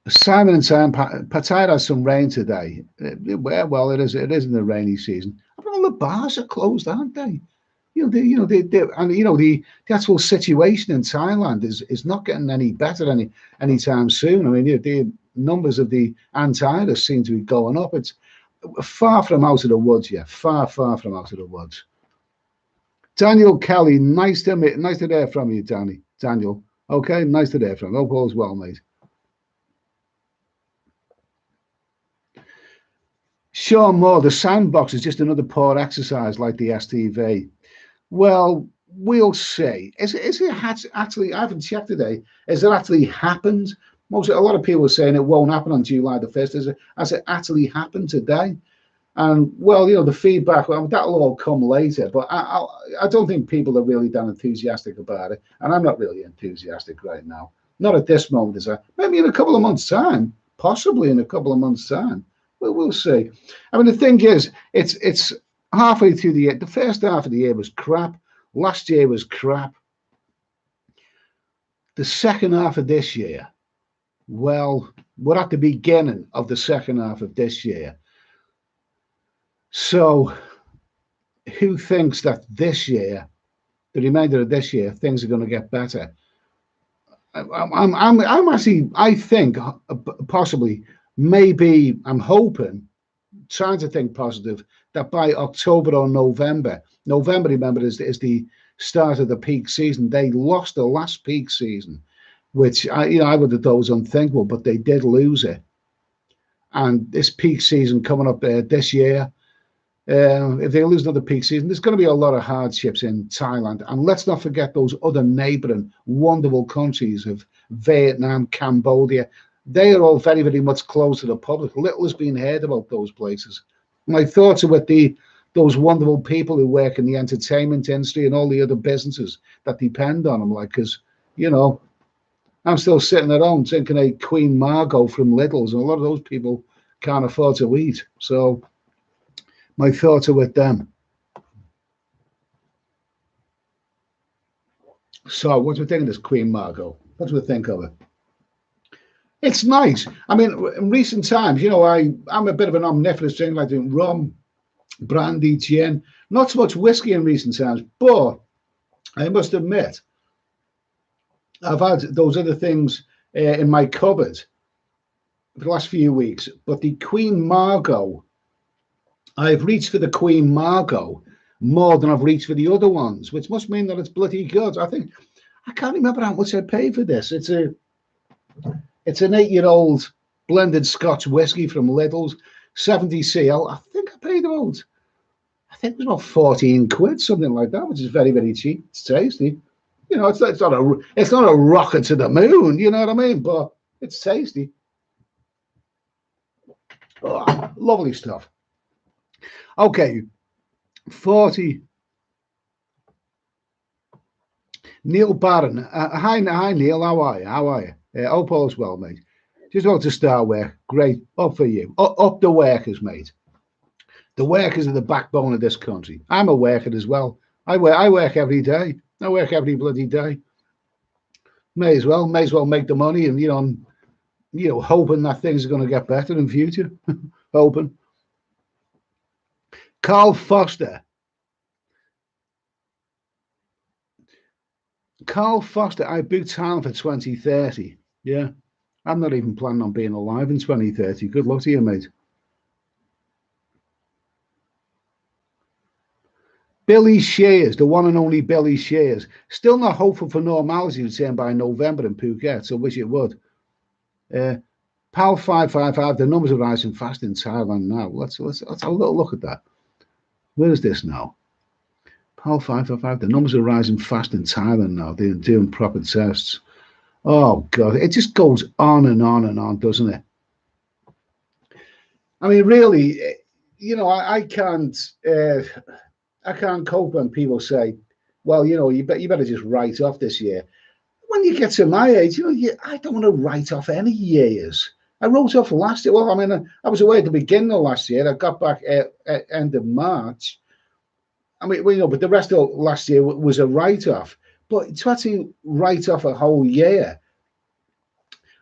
Simon and Sam, Pattaya has some rain today. Well, it is in the rainy season. But all the bars are closed, aren't they? The actual situation in Thailand is not getting any better anytime soon. I mean, the numbers of the anti-virus seem to be going up. It's far from out of the woods, yeah, far from out of the woods. Daniel Kelly, nice to hear from you, Daniel. Okay, nice to hear from you. Hope all's well, mate. Sean Moore, the sandbox is just another poor exercise like the STV. Well, we'll see. Is it actually? I haven't checked today. Has it actually happened? A lot of people are saying it won't happen on July the 1st. Has it actually happened today? And well, you know, the feedback, well, that'll all come later. But I don't think people are really that enthusiastic about it, and I'm not really enthusiastic right now. Not at this moment, is I? Maybe in a couple of months' time, possibly in a couple of months' time. We'll see. I mean, the thing is, it's halfway through the year. The first half of the year was crap. Last year was crap. The second half of this year, well, we're at the beginning of the second half of this year. So, who thinks that this year, the remainder of this year, things are going to get better? I'm actually, I think possibly, maybe, I'm hoping, trying to think positive, that by October or November, remember, is the start of the peak season. They lost the last peak season, which I would have thought was unthinkable, but they did lose it. And this peak season coming up this year, if they lose another peak season, there's going to be a lot of hardships in Thailand. And let's not forget those other neighboring wonderful countries of Vietnam, Cambodia. They are all very much closed to the public. Little has been heard about those places. My thoughts are with those wonderful people who work in the entertainment industry and all the other businesses that depend on them. Like, because, you know, I'm still sitting at home drinking a Queen Margot from Lidl's, and a lot of those people can't afford to eat. So my thoughts are with them. So what do we think of this Queen Margot? What do we think of it? It's nice. I mean, in recent times, you know, I'm a bit of an omnivorous drinker. I drink rum, brandy, gin, not so much whiskey in recent times, but I must admit, I've had those other things in my cupboard for the last few weeks. But the Queen Margot, I've reached for the Queen Margot more than I've reached for the other ones, which must mean that it's bloody good. I can't remember how much I paid for this. It's an 8-year-old blended Scotch whiskey from Lidl's, 70cl. I think I paid about, I think it was about 14 quid, something like that, which is very, very cheap. It's tasty. You know, it's not a rocket to the moon, you know what I mean? But it's tasty. Oh, lovely stuff. Okay, 40. Neil Barron. Hi, Neil. How are you? How are you? Hope all's well, mate. Just about to start work. Great. Up for you. Up the workers, mate. The workers are the backbone of this country. I'm a worker as well. I work every day. I work every bloody day. May as well make the money, and hoping that things are going to get better in future. Hoping. Carl Foster. I booked Thailand for 2030. Yeah. I'm not even planning on being alive in 2030. Good luck to you, mate. Billy Shears, the one and only Billy Shears. Still not hopeful for normality to return by November in Phuket, so wish it would. Pal 555, the numbers are rising fast in Thailand now. Let's have a little look at that. Where is this now? Pal 555, the numbers are rising fast in Thailand now. They're doing proper tests. Oh God, it just goes on and on and on, doesn't it? I mean, really, I can't cope when people say, well, you better just write off this year. When you get to my age, I don't want to write off any years. I wrote off last year. Well, I mean, I was away at the beginning of last year. I got back at end of March. I mean, but the rest of last year was a write-off. But to actually write off a whole year,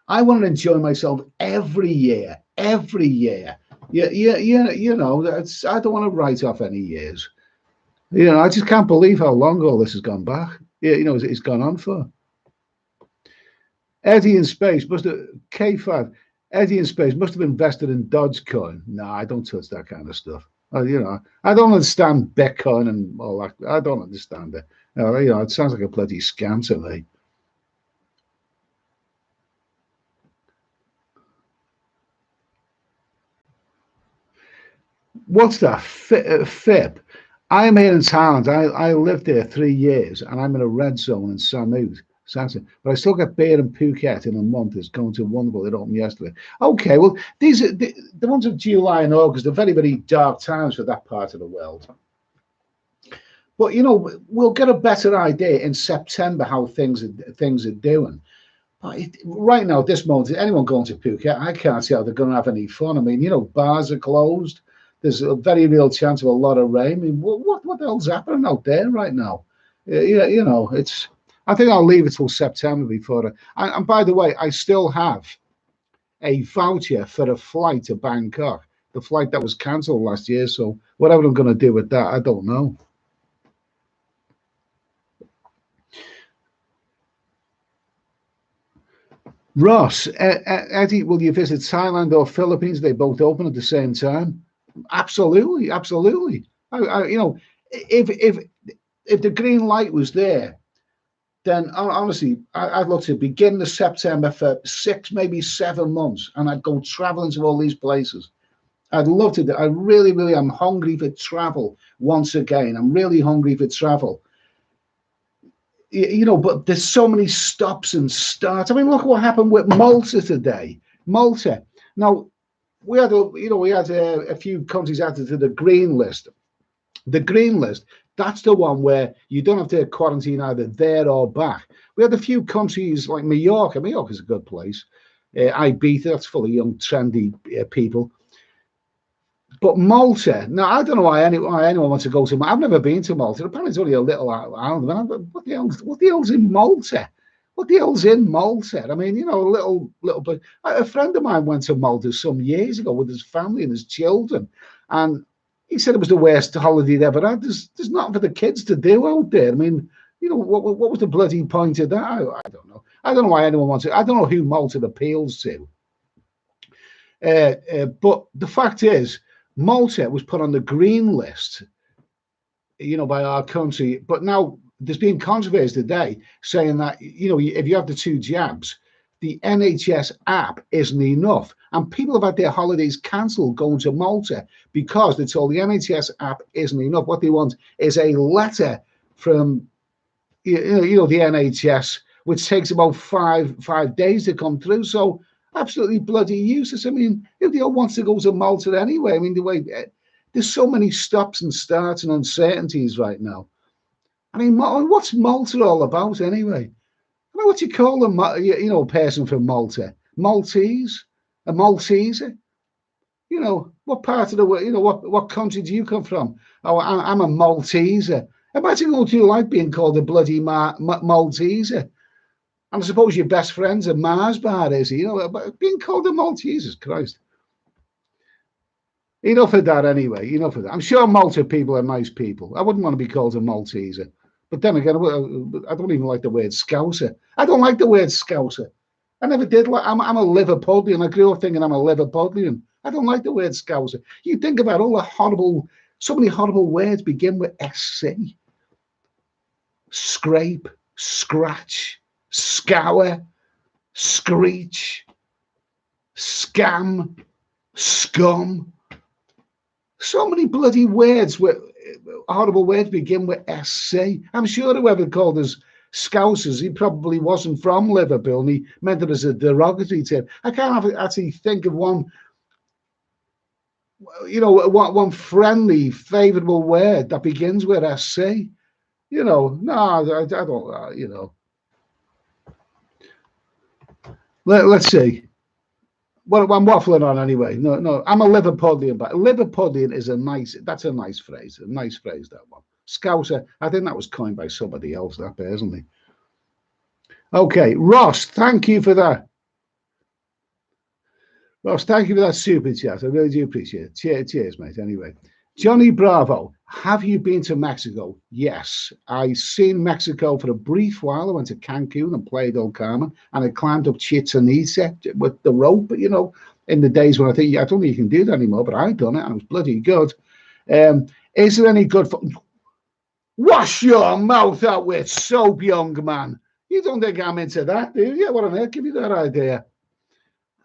I want to enjoy myself every year. I don't want to write off any years. I just can't believe how long all this has gone back. It's gone on for. Eddie in space must have K5. Eddie in space must have invested in Dogecoin. No, I don't touch that kind of stuff. I don't understand Bitcoin and all that. I don't understand it. It sounds like a bloody scam to me. What's that? FIP. I am here in Thailand. I lived there 3 years, and I'm in a red zone in Samut. But I still get beer in Phuket in a month. It's going to wonderful. It opened yesterday. Okay, well, these are the ones of July and August are very, very dark times for that part of the world. But we'll get a better idea in September how things are doing. But right now, at this moment, anyone going to Phuket, I can't see how they're going to have any fun. I mean, bars are closed. There's a very real chance of a lot of rain. I mean, what the hell's happening out there right now? It's. I think I'll leave it till September before. And by the way, I still have a voucher for a flight to Bangkok, the flight that was cancelled last year. So whatever I'm going to do with that, I don't know. Ross, Eddie, will you visit Thailand or Philippines? They both open at the same time. Absolutely. If the green light was there, then honestly, I'd love to begin the September for 6, maybe 7 months, and I'd go traveling to all these places. I'd love to. I really, really am hungry for travel once again. I'm really hungry for travel. But there's so many stops and starts. I mean, look what happened with Malta today. Malta. Now, we had a few countries added to the green list. The green list. That's the one where you don't have to quarantine either there or back. We had a few countries like Mallorca. Mallorca's a good place. Ibiza, that's full of young, trendy people. But Malta, now I don't know why anyone wants to go to Malta. I've never been to Malta. Apparently it's only a little island. What the hell's in Malta? What the hell's in Malta? I mean, a little bit. A friend of mine went to Malta some years ago with his family and his children. And he said it was the worst holiday he'd ever had. There's nothing for the kids to do out there. I mean, what was the bloody point of that? I don't know. I don't know why anyone wants it. I don't know who Malta appeals to. But the fact is, Malta was put on the green list, by our country. But now there's been controversy today saying that, if you have the 2 jabs, the NHS app isn't enough. And people have had their holidays cancelled going to Malta because they told the NHS app isn't enough. What they want is a letter from the NHS, which takes about five days to come through. So absolutely bloody useless. I mean, if they all wants to go to Malta anyway, I mean, the way there's so many stops and starts and uncertainties right now. I mean, what's Malta all about anyway? I mean, what do you call them? A person from Malta, Maltese, a Malteser. What part of the world? What country do you come from? Oh, I'm a Malteser. Imagine what you like being called a bloody Malteser. And I suppose your best friend's a Mars bar, is he? But being called a Malteser, Christ. Enough of that anyway. Enough of that. I'm sure Malta people are nice people. I wouldn't want to be called a Malteser. But then again, I don't even like the word Scouser. I don't like the word Scouser. I never did. I'm a Liverpudlian. I grew up thinking I'm a Liverpudlian. I don't like the word Scouser. You think about all the so many horrible words begin with SC. Scrape, scratch, scour, screech, scam, scum. So many bloody words with horrible words begin with SC. I'm sure whoever called us Scousers, he probably wasn't from Liverpool and he meant it as a derogatory term. I can't actually think of one friendly, favourable word that begins with SC. No, I don't, Let's see. Well, I'm waffling on anyway. No, I'm a Liverpudlian, but Liverpudlian is that's a nice phrase. A nice phrase, that one. Scouser, I think that was coined by somebody else, that personally. Okay, Ross, thank you for that. Ross, thank you for that super chat. I really do appreciate it. Cheers, mate. Anyway, Johnny Bravo, have you been to Mexico? Yes, I seen Mexico for a brief while. I went to Cancun and Playa del Carmen, and I climbed up Chichen Itza with the rope. In the days when I don't think you can do that anymore, but I'd done it and it was bloody good. Is there any good? Wash your mouth out with soap, young man. You don't think I'm into that, do you? What on earth give you that idea?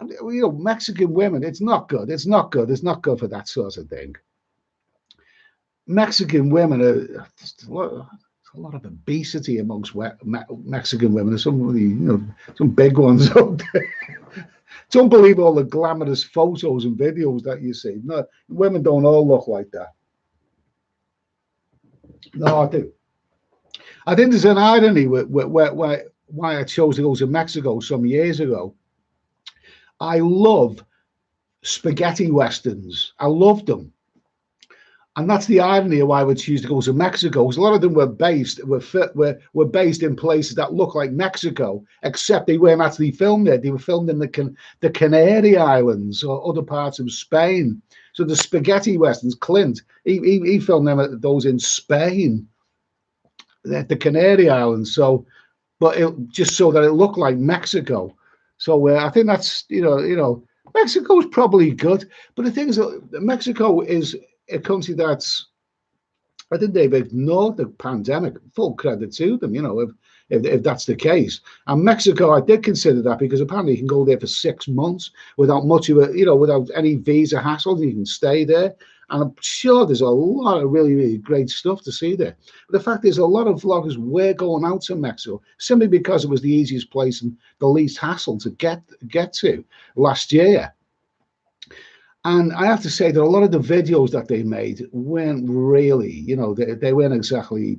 Mexican women, it's not good. It's not good. It's not good for that sort of thing. Mexican women a lot of obesity amongst Mexican women. There's some big ones out there. Don't believe all the glamorous photos and videos that you see. No, women don't all look like that. No, I do. I think there's an irony with why I chose to go to Mexico some years ago. I love spaghetti westerns. I loved them. And that's the irony of why I would choose to go to Mexico, because a lot of them were based in places that look like Mexico, except they weren't actually filmed there. They were filmed in the Canary Islands or other parts of Spain. So the spaghetti westerns, Clint, he filmed those in Spain, the Canary Islands. So, but just so that it looked like Mexico. So I think that's Mexico's probably good, but the thing is, Mexico is a country I think they've ignored the pandemic. Full credit to them, if that's the case. And Mexico, I did consider that because apparently you can go there for 6 months without much of without any visa hassle. You can stay there. And I'm sure there's a lot of really, really great stuff to see there. But the fact is, a lot of vloggers were going out to Mexico simply because it was the easiest place and the least hassle to get to last year. And I have to say that a lot of the videos that they made weren't really, they weren't exactly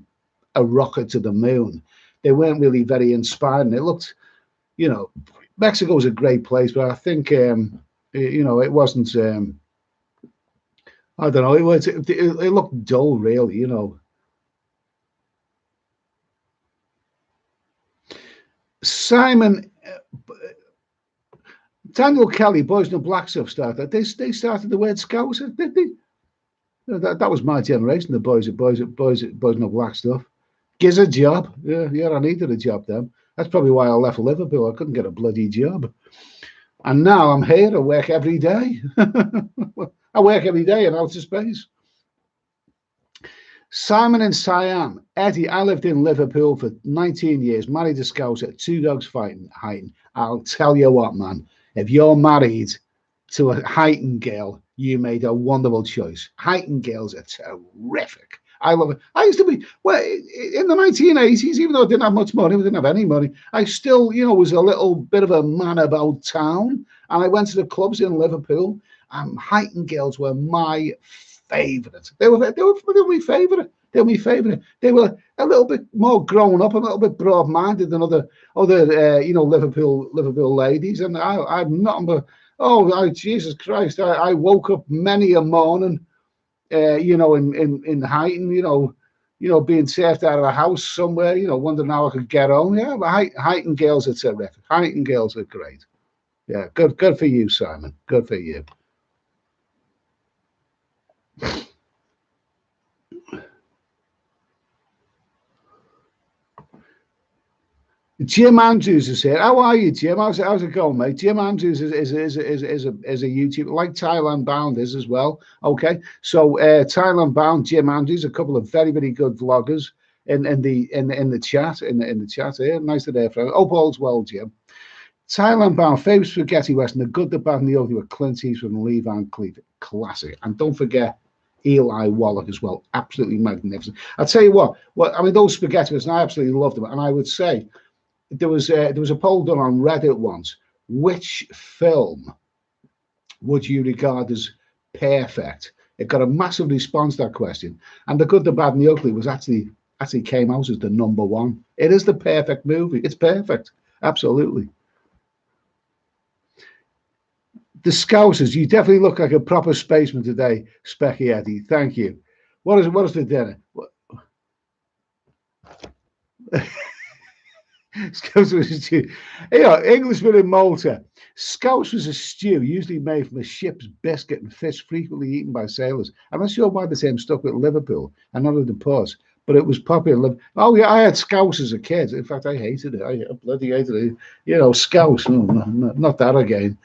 a rocket to the moon. They weren't really very inspiring. It looked, Mexico's a great place, but I think, it wasn't, I don't know, it looked dull, really, Simon, Daniel Kelly, Boys in the Black stuff started. They started the word Scouser, did they? That was my generation, the Boys in the Black stuff. Gives a job. Yeah, I needed a job then. That's probably why I left Liverpool. I couldn't get a bloody job. And now I'm here. I work every day. I work every day in outer space. Simon in Siam. Eddie, I lived in Liverpool for 19 years, married a Scouser, 2 dogs fighting. I'll tell you what, man. If you're married to a Heightingale, you made a wonderful choice. Heightingales are terrific. I love it. I used to be, well, in the 1980s, even though I didn't have much money, I didn't have any money, I still, was a little bit of a man about town. And I went to the clubs in Liverpool, and Heightingales were my favourite. They were my favourite. They were my favourite. They were a little bit more grown up, a little bit broad-minded than other Liverpool ladies. And I'm nothing but, Jesus Christ! I woke up many a morning, in Heighton, being saved out of a house somewhere, wondering how I could get home. Yeah, but Heightingales are terrific. Heightingales are great. Yeah, good for you, Simon. Good for you. Jim Andrews is here. How are you, Jim? How's it going, mate? Jim Andrews is a YouTuber, like Thailand Bound is as well. Okay, so Thailand Bound, Jim Andrews, a couple of very, very good vloggers in the chat here. Nice to hear from you. Hope all's well, Jim. Thailand Bound, favourite spaghetti western, the good, the bad, and the ugly with Clint Eastwood and Lee Van Cleef. Classic. And don't forget Eli Wallach as well. Absolutely magnificent. I'll tell you what. I mean, those spaghetti westerns, I absolutely loved them, and I would say. There was a poll done on Reddit once. Which film would you regard as perfect? It got a massive response to that question, and The Good, the Bad, and the Ugly was actually came out as the #1. It is the perfect movie. It's perfect, absolutely. The Scousers, you definitely look like a proper spaceman today, Specky Eddie. Thank you. What is the dinner? Scouse was a stew. Englishman in Malta. Scouse was a stew usually made from a ship's biscuit and fish frequently eaten by sailors. I'm not sure why the same stuck with Liverpool and not at the port, but it was popular. Oh yeah, I had Scouse as a kid. In fact, I hated it. I bloody hated it. Scouse. Not that again.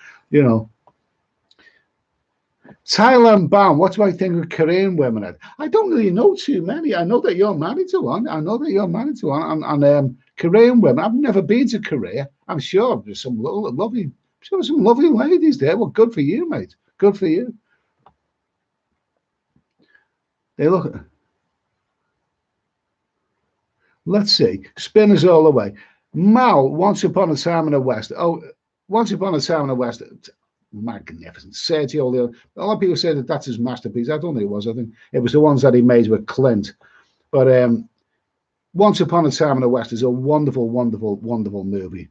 Thailand Bound, what do I think of Korean women? I don't really know too many. I know that you're married to one. And Korean women. I've never been to Korea. I'm sure there's some lovely ladies there. Well, good for you, mate. Good for you. They look. Let's see. Spinners all the way. Mal, Once Upon a Time in the West. Oh, Once Upon a Time in the West. Magnificent. Sergio Leone. A lot of people say that that's his masterpiece. I don't think it was. I think it was the ones that he made with Clint. But Once Upon a Time in the West is a wonderful, wonderful, wonderful movie.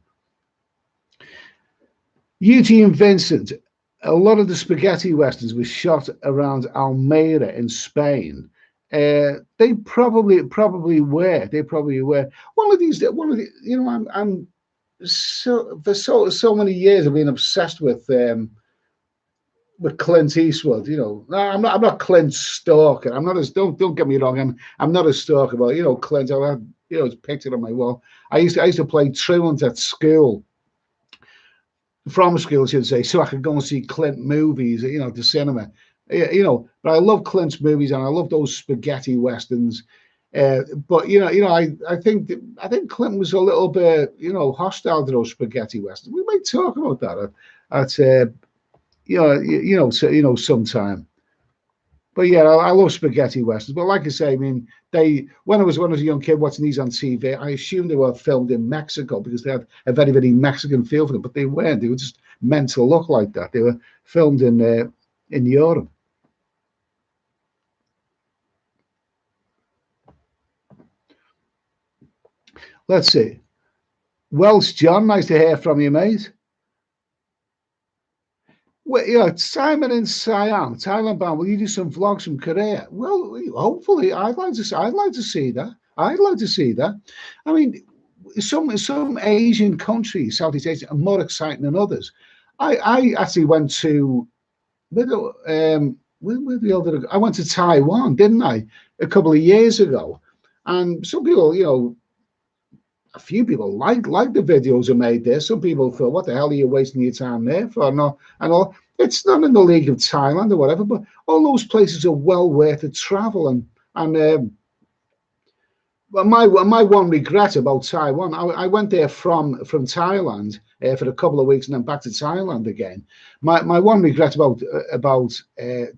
Eugene Vincent. A lot of the spaghetti westerns were shot around Almeida in Spain. They probably were. They probably were. I'm for so many years I've been obsessed with Clint Eastwood. I'm not Clint's stalker. I'm not as don't get me wrong. I'm not a stalker, but Clint. I had his picture on my wall. I used to play truant at school, from school, I should say, so I could go and see Clint movies. The cinema. But I love Clint's movies and I love those spaghetti westerns. But I think Clint was a little bit hostile to those spaghetti westerns. We might talk about that at sometime. But yeah, I love spaghetti westerns. But like I say, I mean, when I was a young kid watching these on TV, I assumed they were filmed in Mexico because they had a very, very Mexican feel for them. But they weren't. They were just meant to look like that. They were filmed in Europe. Let's see. Welsh John, nice to hear from you, mate. Well, Simon in Siam, Thailand Bound. Will you do some vlogs from Korea? Well, hopefully, I'd like to see that. I'd like to see that. I mean, some Asian countries, Southeast Asia, are more exciting than others. I actually went to I went to Taiwan, didn't I, a couple of years ago, and some people, a few people like the videos are made there. Some people thought, what the hell are you wasting your time there for? No, and all. It's not in the league of Thailand or whatever, but all those places are well worth the travel. And Well, my one regret about Taiwan, I went there from Thailand for a couple of weeks and then back to Thailand again. My one regret about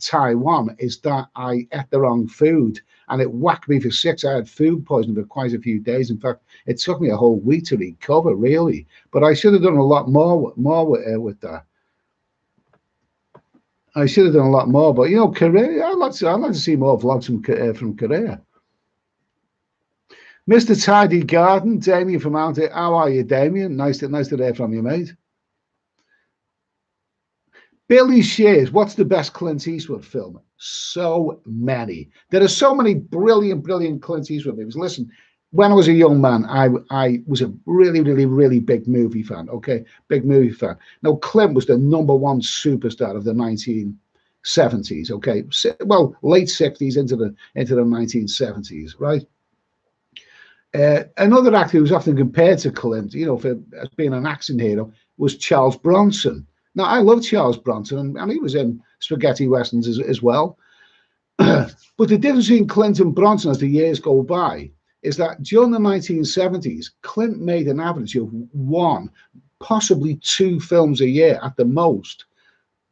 Taiwan is that I ate the wrong food and it whacked me for six. I had food poisoning for quite a few days. In fact, it took me a whole week to recover, really. But I should have done a lot more with that. I should have done a lot more. But you know, Korea, I'd like to see more vlogs from Korea. Mr. Tidy Garden, Damien from out here. How are you, Damien? Nice to hear from you, mate. Billy Shears, what's the best Clint Eastwood film? So many. There are so many brilliant Clint Eastwood movies. Listen, when I was a young man, I was a really big movie fan. Okay, big movie fan. Now, Clint was the number one superstar of the 1970s. Okay, well, late 60s into the 1970s, right? Another actor who was often compared to Clint, you know, for as being an action hero, was Charles Bronson. Now, I love Charles Bronson, and he was in spaghetti westerns as well. But the difference between Clint and Bronson as the years go by is that during the 1970s, Clint made an average of one, possibly two films a year at the most.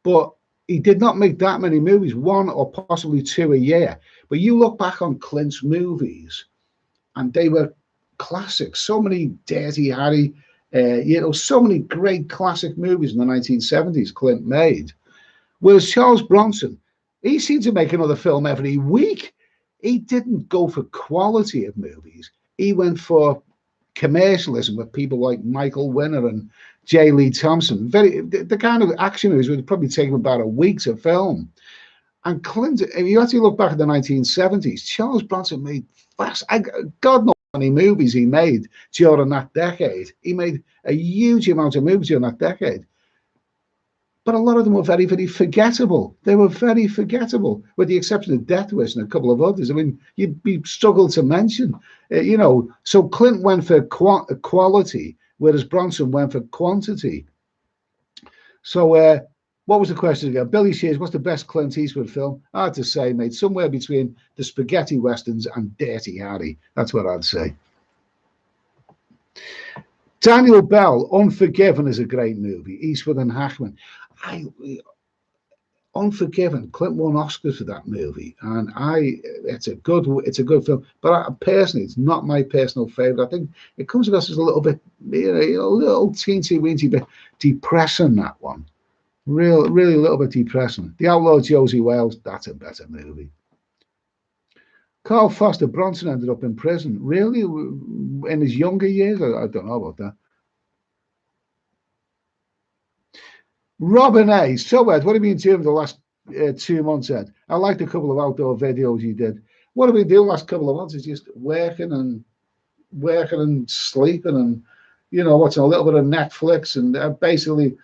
But he did not make that many movies, one or possibly two a year. But you look back on Clint's movies, and they were classics. So many Dirty Harry, you know, so many great classic movies in the 1970s Clint made. Whereas Charles Bronson, he seemed to make another film every week. He didn't go for quality of movies. He went for commercialism with people like Michael Winner and J. Lee Thompson. The kind of action movies would probably take him about a week to film. And Clint, if you actually look back at the 1970s, Charles Bronson made God knows how many movies he made during that decade. He made a huge amount of movies during that decade. But a lot of them were very forgettable. They were very forgettable, with the exception of Death Wish and a couple of others. I mean, you'd be struggle to mention, you know. So Clint went for quality, whereas Bronson went for quantity. So, what was the question again? Billy Shears, what's the best Clint Eastwood film? Hard to say, mate. Somewhere between the spaghetti westerns and Dirty Harry. That's what I'd say. Daniel Bell, Unforgiven is a great movie. Eastwood and Hackman. I Unforgiven. Clint won Oscars for that movie, and it's a good film. But personally, it's not my personal favorite. I think it comes across as a little bit, you know, a little teensy weensy bit depressing. That one. Really a little bit depressing. The Outlaw Josie Wales, that's a better movie. Carl Foster Bronson ended up in prison. Really? In his younger years? I don't know about that. Robin A. So, Ed, what have you been doing the last 2 months, Ed? I liked a couple of outdoor videos you did. What have we been doing the last couple of months? Is just working and sleeping and, you know, watching a little bit of Netflix and basically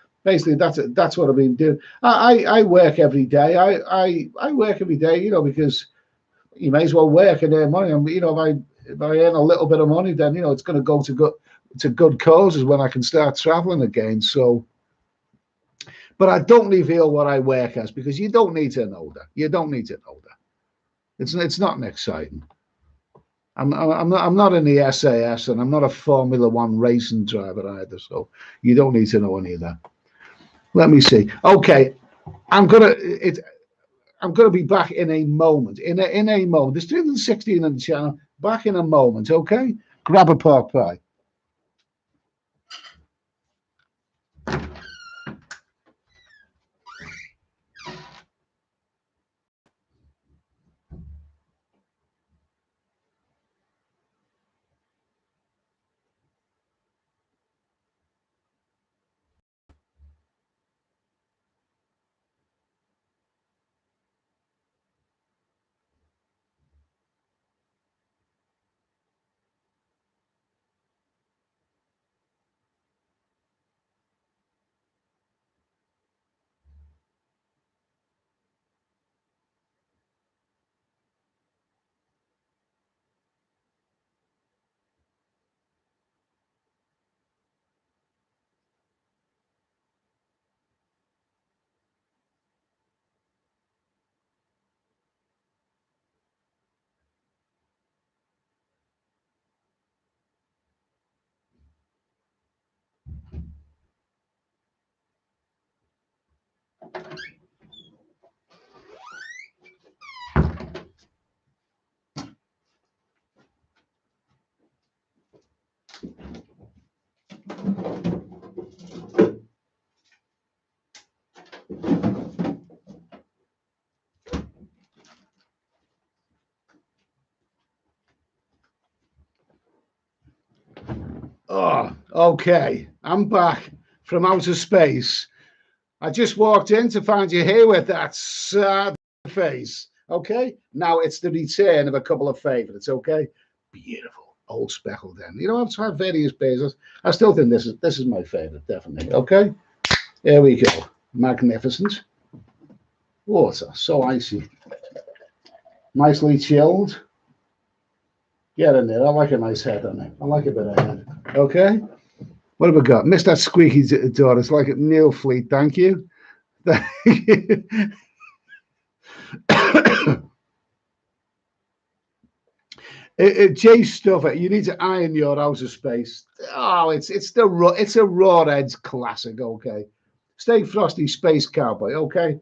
that's what I've been doing. I work every day. I work every day, you know, because you may as well work and earn money. And you know, if I earn a little bit of money, then you know it's going to go to good causes when I can start traveling again. So, but I don't reveal what I work as because you don't need to know that. You don't need to know that. It's not exciting. I'm not in the SAS and I'm not a Formula One racing driver either. So you don't need to know any of that. Let me see. Okay, I'm gonna be back in a moment. In a moment. There's 316 on the channel. Back in a moment. Okay. Grab a pork pie. Okay, I'm back from outer space. I just walked in to find you here with that sad face. Okay, now it's the return of a couple of favourites. Okay, beautiful old speckled hen. You know, I've tried various bases. I still think this is my favourite, definitely. Okay, here we go. Magnificent water, so icy, nicely chilled. Get in there. I like a nice head on it. I like a bit of head. Okay. What have we got? Missed that squeaky door. It's like Neil Fleet. Thank you. Thank you. Jay Stuffer, you need to iron your outer space. Oh, it's a raw edge classic. Okay. Stay frosty, space cowboy. Okay.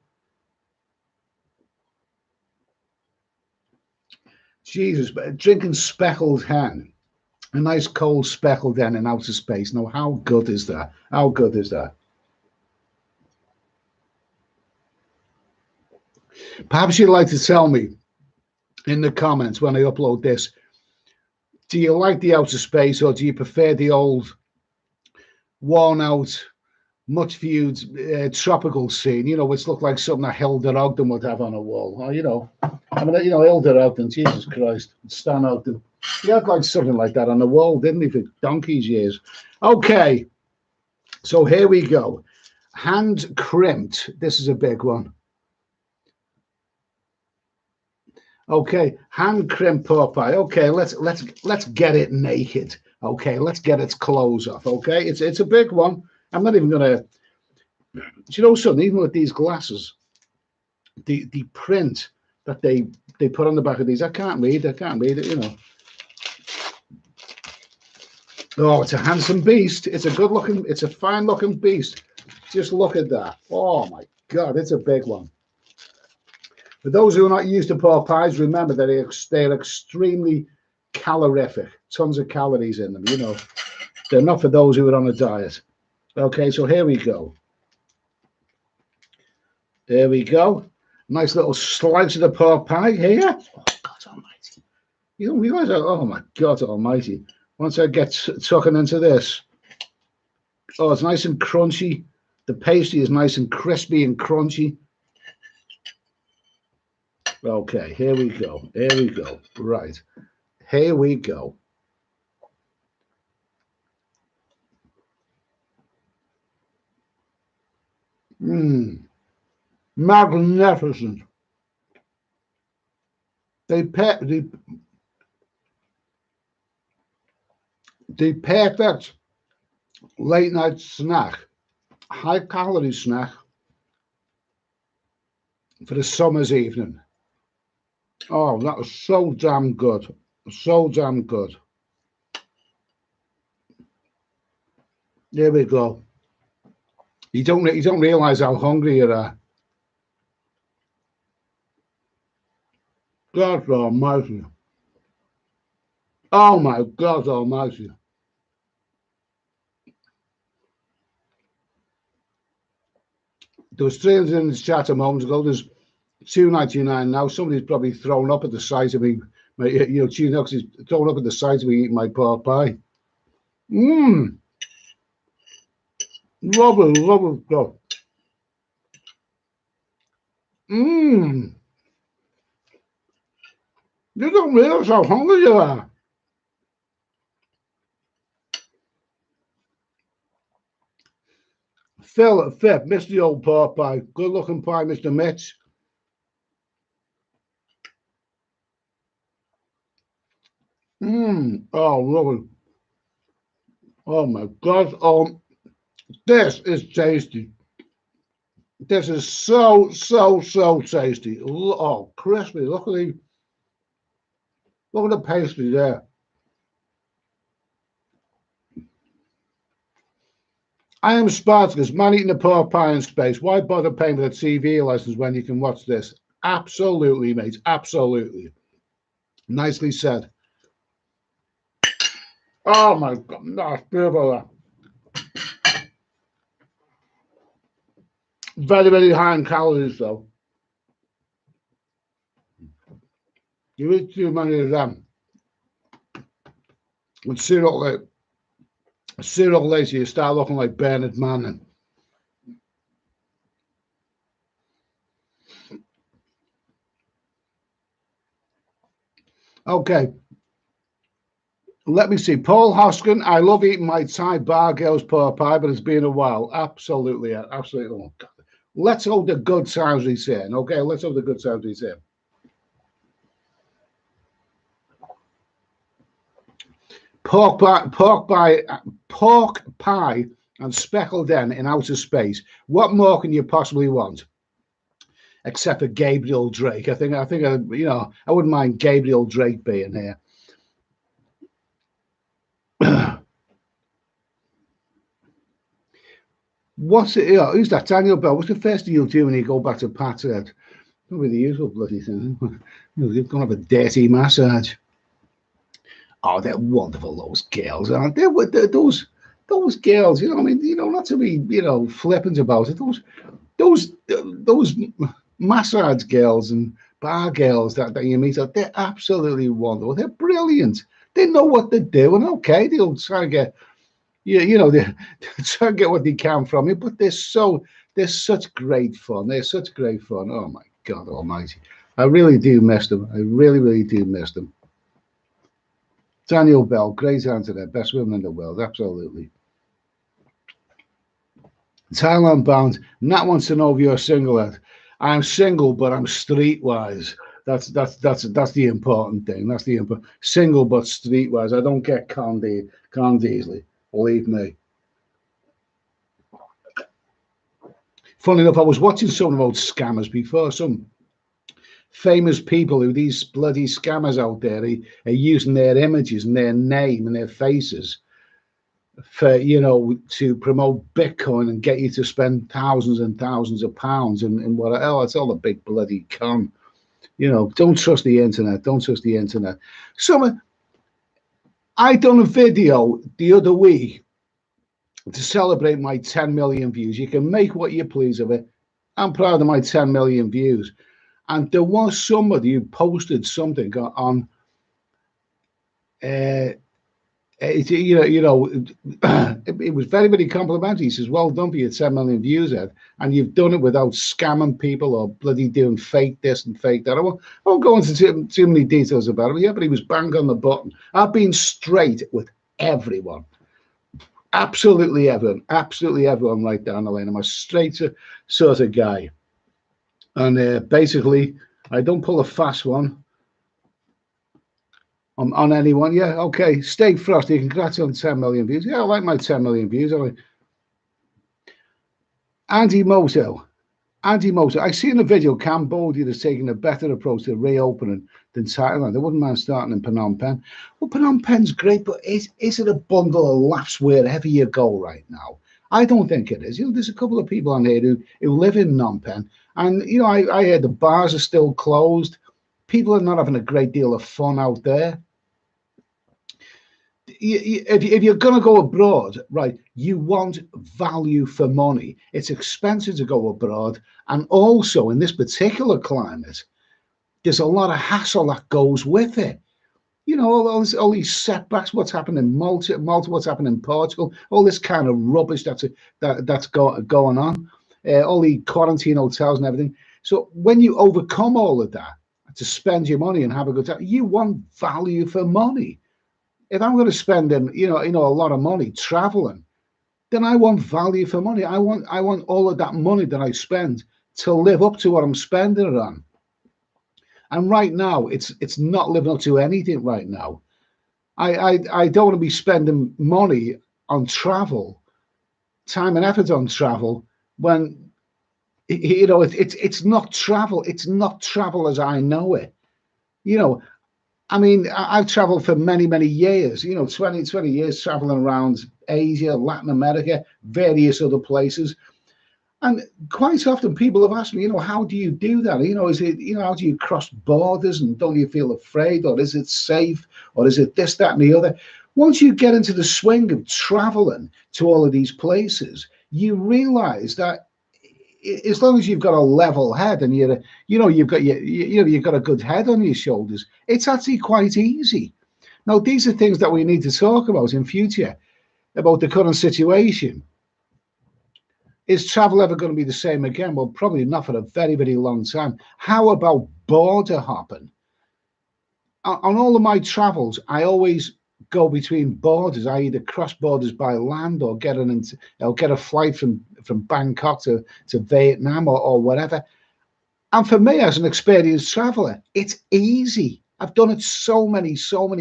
Jesus, drinking speckled hen. A nice cold speckled hen in outer space. Now, how good is that? How good is that? Perhaps you'd like to tell me in the comments when I upload this, do you like the outer space or do you prefer the old, worn out, much viewed tropical scene, you know, which looked like something that Hilda Ogden would have on a wall? Or, you know, I mean, you know, Hilda Ogden, Jesus Christ, Stan Ogden. He had like something like that on the wall, didn't he, for donkey's years? Okay, so here we go. Hand crimped. This is a big one. Okay, hand crimp pork pie. Okay, let's get it naked. Okay, let's get its clothes off. Okay, it's a big one. I'm not even gonna. You know something? Even with these glasses, the print that they put on the back of these, I can't read. I can't read it. You know. Oh, it's a handsome beast. It's a good looking. It's a fine looking beast. Just look at that. Oh my God, it's a big one. For those who are not used to pork pies, remember that they're extremely calorific. Tons of calories in them, you know. They're not for those who are on a diet. Okay, so here we go. There we go. Nice little slice of the pork pie here. Oh, God almighty. You don't realize that? Oh, my God almighty. Once I get tucking into this. Oh, it's nice and crunchy. The pastry is nice and crispy and crunchy. Okay, here we go. Here we go. Right. Here we go. Magnificent. They pack the perfect late night snack, high calorie snack for the summer's evening. Oh, that was so damn good. So damn good. There we go. You don't realize how hungry you are. God almighty. Oh my God almighty. There was 300 in the chat a moment ago. There's $2.99 now. Somebody's probably thrown up at the sight of me. You know, Chinox is thrown up at the sight of me eating my pork pie. Lovely, lovely stuff. You don't realize how hungry you are. Phil at Fifth, missed the old pork pie. Good looking pie, Mr. Mitch. Oh, lovely. Oh my God. Oh, this is tasty. This is so tasty. Oh, crispy. Look at the pastry there. I am Spartacus, man eating a pork pie in space. Why bother paying for the TV license when you can watch this? Absolutely, mate. Absolutely. Nicely said. Oh my God. That's beautiful. Very, very high in calories, though. You eat too many of them. And sooner or later, Sooner or later, you start looking like Bernard Manning. Okay. Let me see. Paul Hoskin, I love eating my Thai bar girls pork pie, but it's been a while. Absolutely. Absolutely. Oh, God. Let's hope the good times return. Okay, let's hope the good times return. Pork pie and speckled hen in outer space. What more can you possibly want? Except for Gabriel Drake. I think I wouldn't mind Gabriel Drake being here. What's it? Who's that? Daniel Bell. What's the first thing you'll do when you go back to Pat's head? Probably the usual bloody thing. You're gonna have a dirty massage. Oh, they're wonderful, those girls, aren't they? Those girls, you know. I mean, not to be, flippant about it. Those massage girls and bar girls that you meet, they're absolutely wonderful. They're brilliant. They know what they're doing. Okay, they'll try to get, they try to get what they can from you, but they're such great fun. They're such great fun. Oh my God Almighty! I really do miss them. I really, really do miss them. Daniel Bell, great answer there. Best woman in the world, absolutely. Thailand bound. Nat wants to know if you're single. Ed. I'm single, but I'm streetwise. That's the important thing. That's the important. Single but streetwise. I don't get conned easily. Believe me. Funny enough, I was watching something about scammers before. Some famous people who these bloody scammers out there are using their images and their name and their faces for to promote Bitcoin and get you to spend thousands and thousands of pounds and what else. It's all a big bloody con. Don't trust the internet. Don't trust the internet. I done a video the other week to celebrate my 10 million views. You can make what you please of it. I'm proud of my 10 million views. And there was somebody who posted something on, it was very, very complimentary. He says, well done for your 10 million views, Ed. And you've done it without scamming people or bloody doing fake this and fake that. I won't go into too many details about it. Yeah, but he was bang on the button. I've been straight with everyone. Absolutely everyone right down the lane. I'm a straight sort of guy. And basically, I don't pull a fast one on anyone. Yeah, okay. Stay frosty. Congrats on 10 million views. Yeah, I like my 10 million views. Andy Moto. I see in the video Cambodia is taking a better approach to reopening than Thailand. I wouldn't mind starting in Phnom Penh. Well, Phnom Penh's great, but is it a bundle of laughs wherever you go right now? I don't think it is. There's a couple of people on here who live in Phnom Penh, and I heard the bars are still closed. People are not having a great deal of fun out there. If you're going to go abroad, right, you want value for money. It's expensive to go abroad, and also in this particular climate, there's a lot of hassle that goes with it. All these setbacks, what's happening in Malta, what's happening in Portugal, all this kind of rubbish that's going on, all the quarantine hotels and everything. So when you overcome all of that to spend your money and have a good time, you want value for money. If I'm going to spend a lot of money traveling, then I want value for money. I want all of that money that I spend to live up to what I'm spending it on. And right now, it's not living up to anything right now. I don't want to be spending money on travel, time and effort on travel, when it's not travel. It's not travel as I know it. I mean, I've traveled for many, many years, 20 years traveling around Asia, Latin America, various other places. And quite often people have asked me, how do you do that? Is it, how do you cross borders and don't you feel afraid, or is it safe, or is it this, that, and the other? Once you get into the swing of traveling to all of these places, you realize that as long as you've got a level head and you've got a good head on your shoulders, it's actually quite easy. Now, these are things that we need to talk about in future. about the current situation. Is travel ever going to be the same again? Well, probably not for a very, very long time. How about border hopping? On all of my travels, I always go between borders. I either cross borders by land or get a flight from Bangkok to Vietnam or whatever. And for me, as an experienced traveler, it's easy. I've done it so many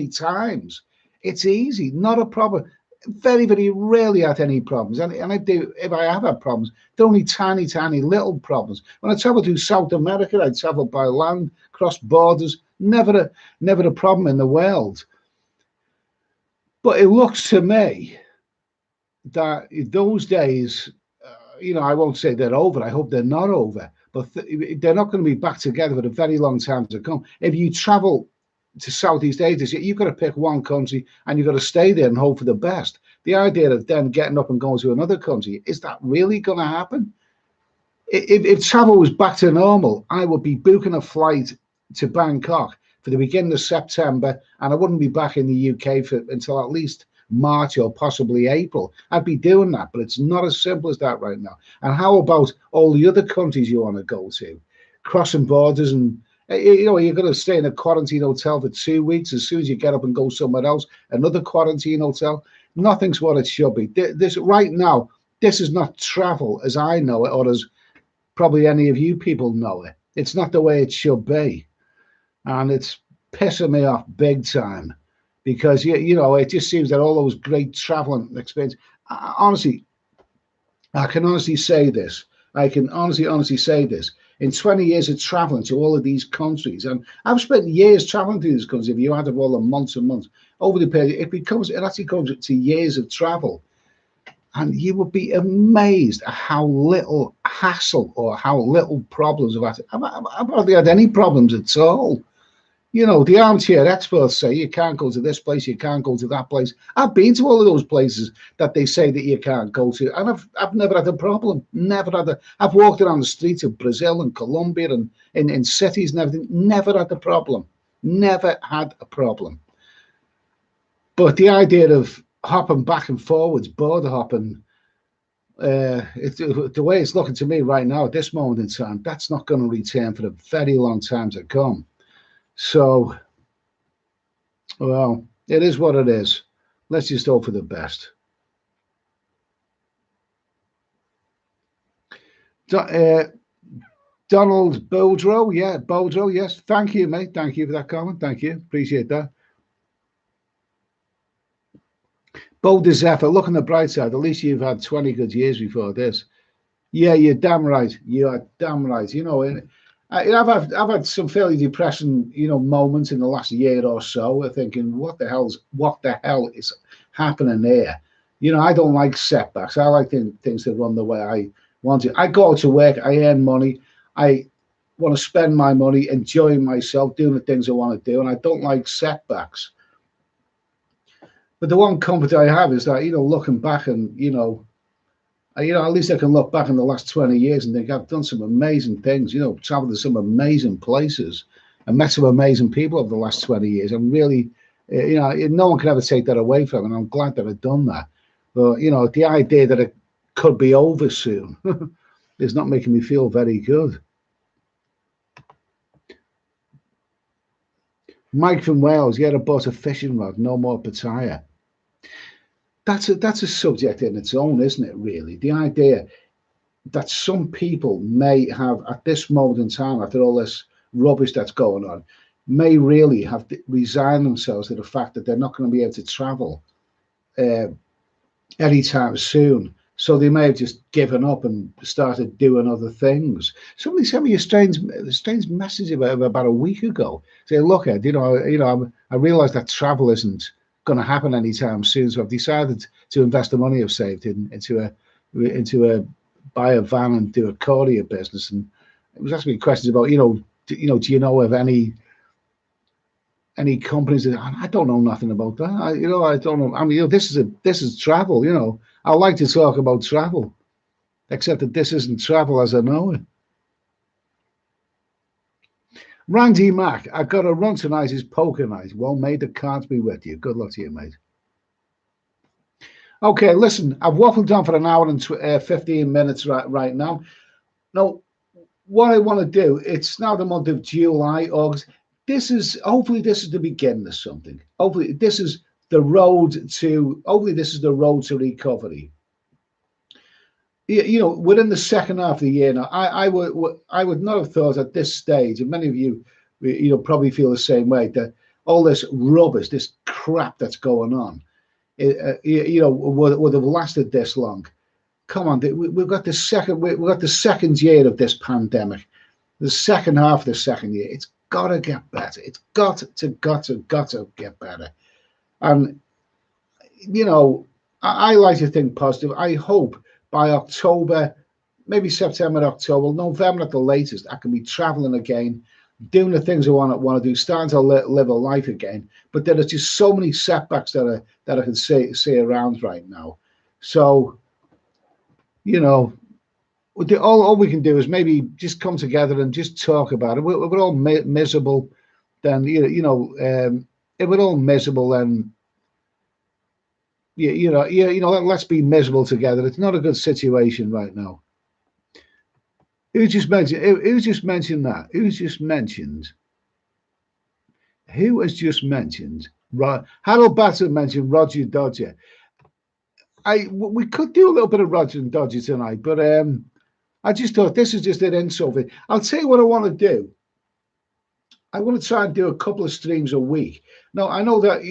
times. It's easy, not a problem. Very, very rarely had any problems. And I do, if I have had problems, they're only tiny little problems. When I travel to South America, I travel by land, cross borders, never a problem in the world. But it looks to me that those days, I won't say they're over. I hope they're not over. But they're not going to be back together for a very long time to come. If you travel to Southeast Asia, you've got to pick one country and you've got to stay there and hope for the best. The idea of then getting up and going to another country, is that really going to happen? If travel was back to normal, I would be booking a flight to Bangkok for the beginning of September, and I wouldn't be back in the UK until at least March or possibly April. I'd be doing that, but it's not as simple as that right now. And how about all the other countries you want to go to, crossing borders, and you're going to stay in a quarantine hotel for 2 weeks. As soon as you get up and go somewhere else, another quarantine hotel. Nothing's what it should be. This right now, this is not travel as I know it, or as probably any of you people know it. It's not the way it should be, and it's pissing me off big time. Because it just seems that all those great traveling experiences. Honestly, I can honestly say this. I can honestly say this. In 20 years of traveling to all of these countries, and I've spent years traveling to these countries. If you add up all the months and months over the period, it actually comes to years of travel, and you would be amazed at how little hassle or how little problems I've hardly had any problems at all. The armchair experts say you can't go to this place, you can't go to that place. I've been to all of those places that they say that you can't go to, and I've never had a problem. I've walked around the streets of Brazil and Colombia and in cities and everything. Never had a problem. Never had a problem. But the idea of hopping back and forwards, border hopping, the way it's looking to me right now at this moment in time, that's not going to return for a very long time to come. So, well, it is what it is. Let's just hope for the best. Donald Boudreau, Boudreau, yes. Thank you, mate. Thank you for that comment. Thank you. Appreciate that. Bo DeZephyr, look on the bright side. At least you've had 20 good years before this. Yeah, you're damn right. You are damn right. I've had some fairly depressing, moments in the last year or so. Thinking, what the hell is happening here? I don't like setbacks. I like things that run the way I want to. I go to work. I earn money. I want to spend my money, enjoying myself, doing the things I want to do, and I don't like setbacks. But the one comfort I have is that, looking back and at least I can look back in the last 20 years and think I've done some amazing things, traveled to some amazing places and met some amazing people over the last 20 years. I'm really, no one can ever take that away from me, and I'm glad that I've done that. But, the idea that it could be over soon is not making me feel very good. Mike from Wales, I bought a fishing rod, no more Pattaya. That's a subject in its own, isn't it, really? The idea that some people may have, at this moment in time, after all this rubbish that's going on, may really have resigned themselves to the fact that they're not going to be able to travel anytime soon. So they may have just given up and started doing other things. Somebody sent me a strange message about a week ago. Saying, look, Ed, I realise that travel isn't going to happen anytime soon, so I've decided to invest the money I've saved into buy a van and do a courier business. And it was asking me questions about, do you know of any companies that I don't know nothing about that. I don't know. I mean, this is travel. I like to talk about travel, except that this isn't travel as I know it. Randy Mack, I got a run tonight. Is poker night. Well, mate, the cards be with you. Good luck to you, mate. Okay, listen, I've waffled on for an hour and 15 minutes right now. Now, what I want to do, it's now the month of July, August. Hopefully this is the beginning of something. Hopefully this is the road to, hopefully this is the road to recovery. You know, we're in the second half of the year now. I would not have thought at this stage, and many of you, you know, probably feel the same way, that all this rubbish, this crap that's going on, you know, would have lasted this long. Come on, we've got we've got the second year of this pandemic, the second half of the second year. It's got to get better. It's got to get better. And you know, I like to think positive. I hope by October, maybe September, October, November at the latest, I can be traveling again, doing the things I want to do, starting to live a life again. But there are just so many setbacks that I can see around right now. So you know, all we can do is maybe just come together and just talk about it. We're all miserable. Then if we're all miserable, then let's be miserable together. It's not a good situation right now. Who just mentioned? Who just mentioned that? Who's just mentioned? Who has just mentioned? Right, Harold Batter mentioned Roger Dodger. We could do a little bit of Roger and Dodger tonight, but I just thought this is just an insult. I'll tell you what I want to do. I want to try and do a couple of streams a week. Now, I know that,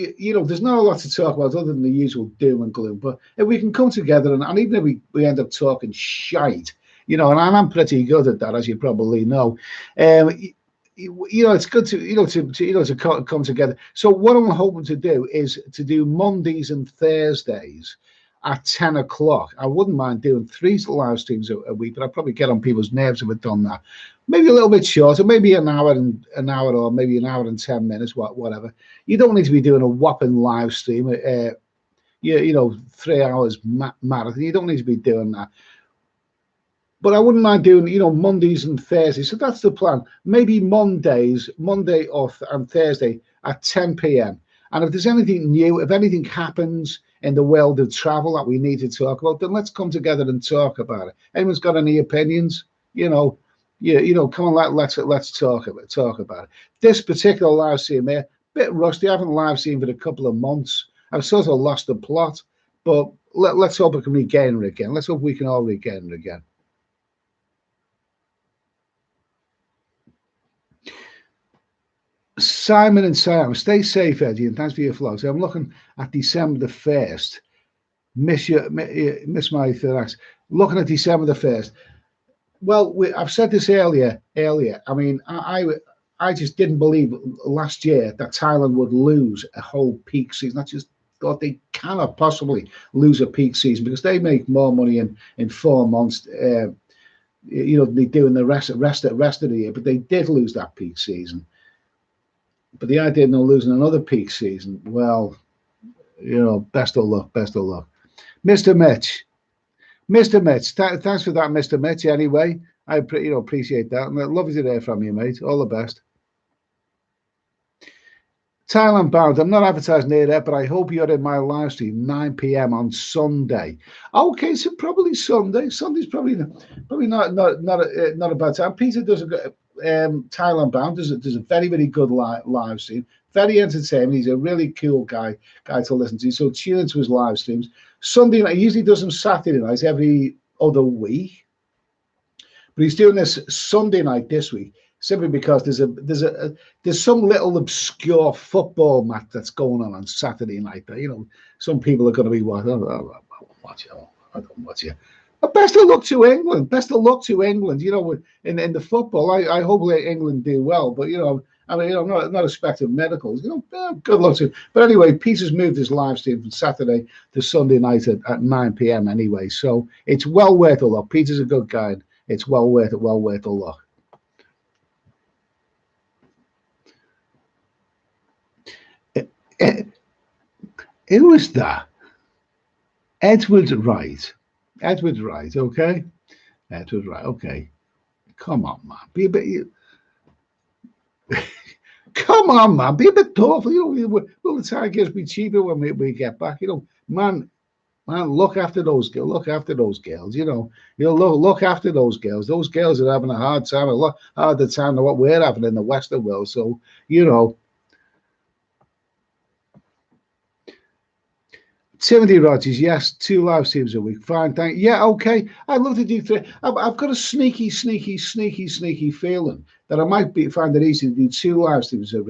there's not a lot to talk about other than the usual doom and gloom, but if we can come together and even if we end up talking shite, and I'm pretty good at that, as you probably know, it's good to come together. So what I'm hoping to do is to do Mondays and Thursdays at 10 o'clock. I wouldn't mind doing 3 live streams a week, but I'd probably get on people's nerves if I'd done that. Maybe a little bit shorter, maybe an hour or maybe an hour and 10 minutes, whatever. You don't need to be doing a whopping live stream, 3 hours marathon. You don't need to be doing that. But I wouldn't mind doing, Mondays and Thursdays. So that's the plan. Maybe Monday and Thursday at 10 p.m. And if there's anything new, if anything happens in the world of travel that we need to talk about, then let's come together and talk about it. Anyone's got any opinions? Come on, let's talk about it. This particular live stream here, bit rusty. I haven't live streamed for a couple of months. I've sort of lost the plot, but let's hope I can regain it again. Let's hope we can all regain it again. Simon and Sam, stay safe, Eddie, and thanks for your flow. So I'm looking at December the 1st. Miss my thorax. Looking at December the 1st. Well, I've said this earlier. I mean, I just didn't believe last year that Thailand would lose a whole peak season. I just thought they cannot possibly lose a peak season because they make more money in 4 months. They do in the rest of the year, but they did lose that peak season. But the idea of not losing another peak season, well, best of luck. Mr. Mitch, thanks for that, Mr. Mitch. Anyway, I appreciate that, and lovely to hear from you, mate. All the best. Thailand bound. I'm not advertising here yet, but I hope you're in my live stream 9 p.m. on Sunday. Okay, so probably Sunday. Sunday's probably not a bad time. Peter does a good. Thailand bound. There's a very, very good live stream, very entertaining. He's a really cool guy to listen to. So tune into his live streams. Sunday night, he usually does them Saturday nights every other week, but he's doing this Sunday night this week simply because there's some little obscure football match that's going on Saturday night. Some people are going to be watching. I don't watch it. Best of luck to England. In the football. I hope England do well, but I'm not expecting miracles. Good luck to. But anyway, Peter's moved his live stream from Saturday to Sunday night at 9 p.m. anyway, so it's well worth a look. Peter's a good guy. It's well worth a look. Who is that? Edward Wright. Okay. Edward Wright, okay. Come on, man. Be a bit. Come on, man. Be a bit thoughtful. Will the Tigers be cheaper when we get back? Man, Man, look after those girls. Look after those girls. You know, look after those girls. Those girls are having a hard time, a lot harder time than what we're having in the Western world. So, you know, Timothy Rogers, yes, 2 live streams a week. Fine, thank you. Yeah, okay. I'd love to do 3. I've got a sneaky feeling that I might find it easy to do 2 live streams a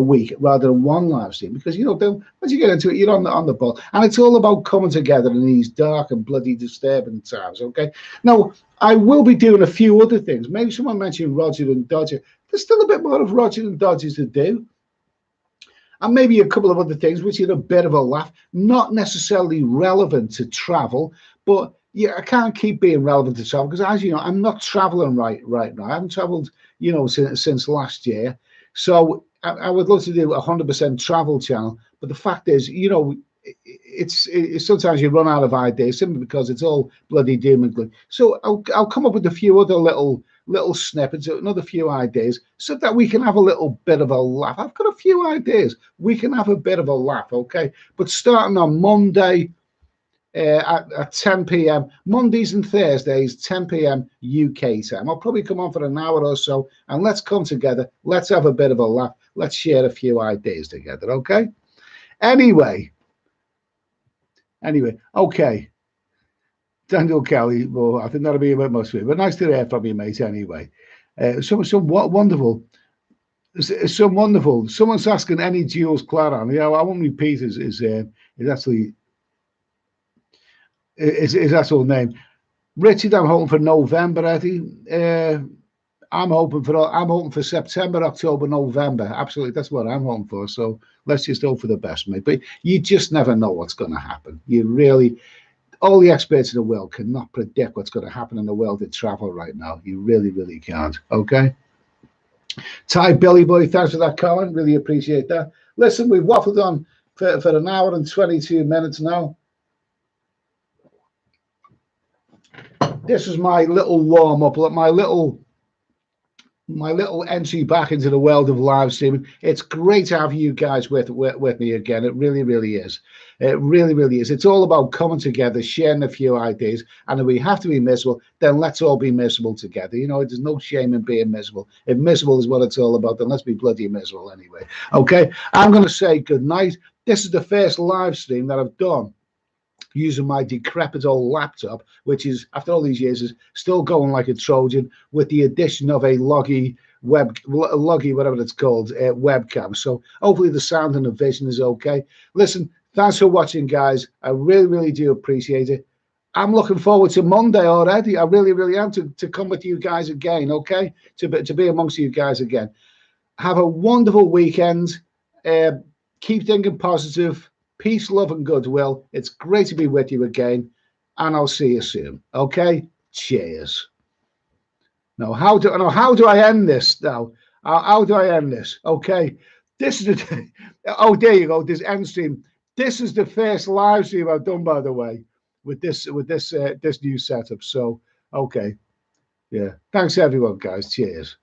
week rather than 1 live stream because you know then once you get into it, you're on the ball, and it's all about coming together in these dark and bloody disturbing times. Okay, now I will be doing a few other things. Maybe someone mentioned Roger and Dodger. There's still a bit more of Roger and Dodgers to do. And maybe a couple of other things which are a bit of a laugh, not necessarily relevant to travel, but yeah, I can't keep being relevant to travel because, as you know, I'm not traveling right now. I haven't traveled, you know, since last year. So I would love to do a 100% travel channel, but the fact is, you know, it's sometimes you run out of ideas simply because it's all bloody doom and gloom. So I'll come up with a few other little snippets, another few ideas, so that we can have a little bit of a laugh. I've got a few ideas. We can have a bit of a laugh, okay? But starting on Monday at 10 p.m., Mondays and Thursdays, 10 p.m. UK time. I'll probably come on for an hour or so, and let's come together. Let's have a bit of a laugh. Let's share a few ideas together, okay? Anyway, okay. Daniel Kelly, well, I think that'll be a bit much for you, but nice to hear from you, mate. Anyway, wonderful. Someone's asking any Jules Claran. Yeah, I won't repeat his actually his actual name. Richard, I'm hoping for November, Eddie. I'm hoping for September, October, November. Absolutely, that's what I'm hoping for. So let's just hope for the best, mate. But you just never know what's going to happen. You really. All the experts in the world cannot predict what's going to happen in the world of travel right now. You really, really can't. Okay. Ty Billy Boy, thanks for that comment. Really appreciate that. Listen, we've waffled on for an hour and 22 minutes now. This is my little warm up, my little entry back into the world of live streaming. It's great to have you guys with me again. It really, really is. It really, really is. It's all about coming together, sharing a few ideas. And if we have to be miserable, then let's all be miserable together. You know, there's no shame in being miserable. If miserable is what it's all about, then let's be bloody miserable anyway. Okay, I'm going to say good night. This is the first live stream that I've done using my decrepit old laptop, which is, after all these years, is still going like a Trojan, with the addition of a loggy, whatever it's called, webcam. So hopefully the sound and the vision is okay. Listen, thanks for watching, guys. I really, really do appreciate it. I'm looking forward to Monday already. I really, really am to come with you guys again, okay? To be amongst you guys again. Have a wonderful weekend. Keep thinking positive. Peace, love, and goodwill. It's great to be with you again, and I'll see you soon. Okay? Cheers. Now, how do I end this? Now, how do I end this? Okay, this is the. Oh, there you go. This end stream. This is the first live stream I've done, by the way, with this new setup. So, okay, yeah. Thanks everyone, guys. Cheers.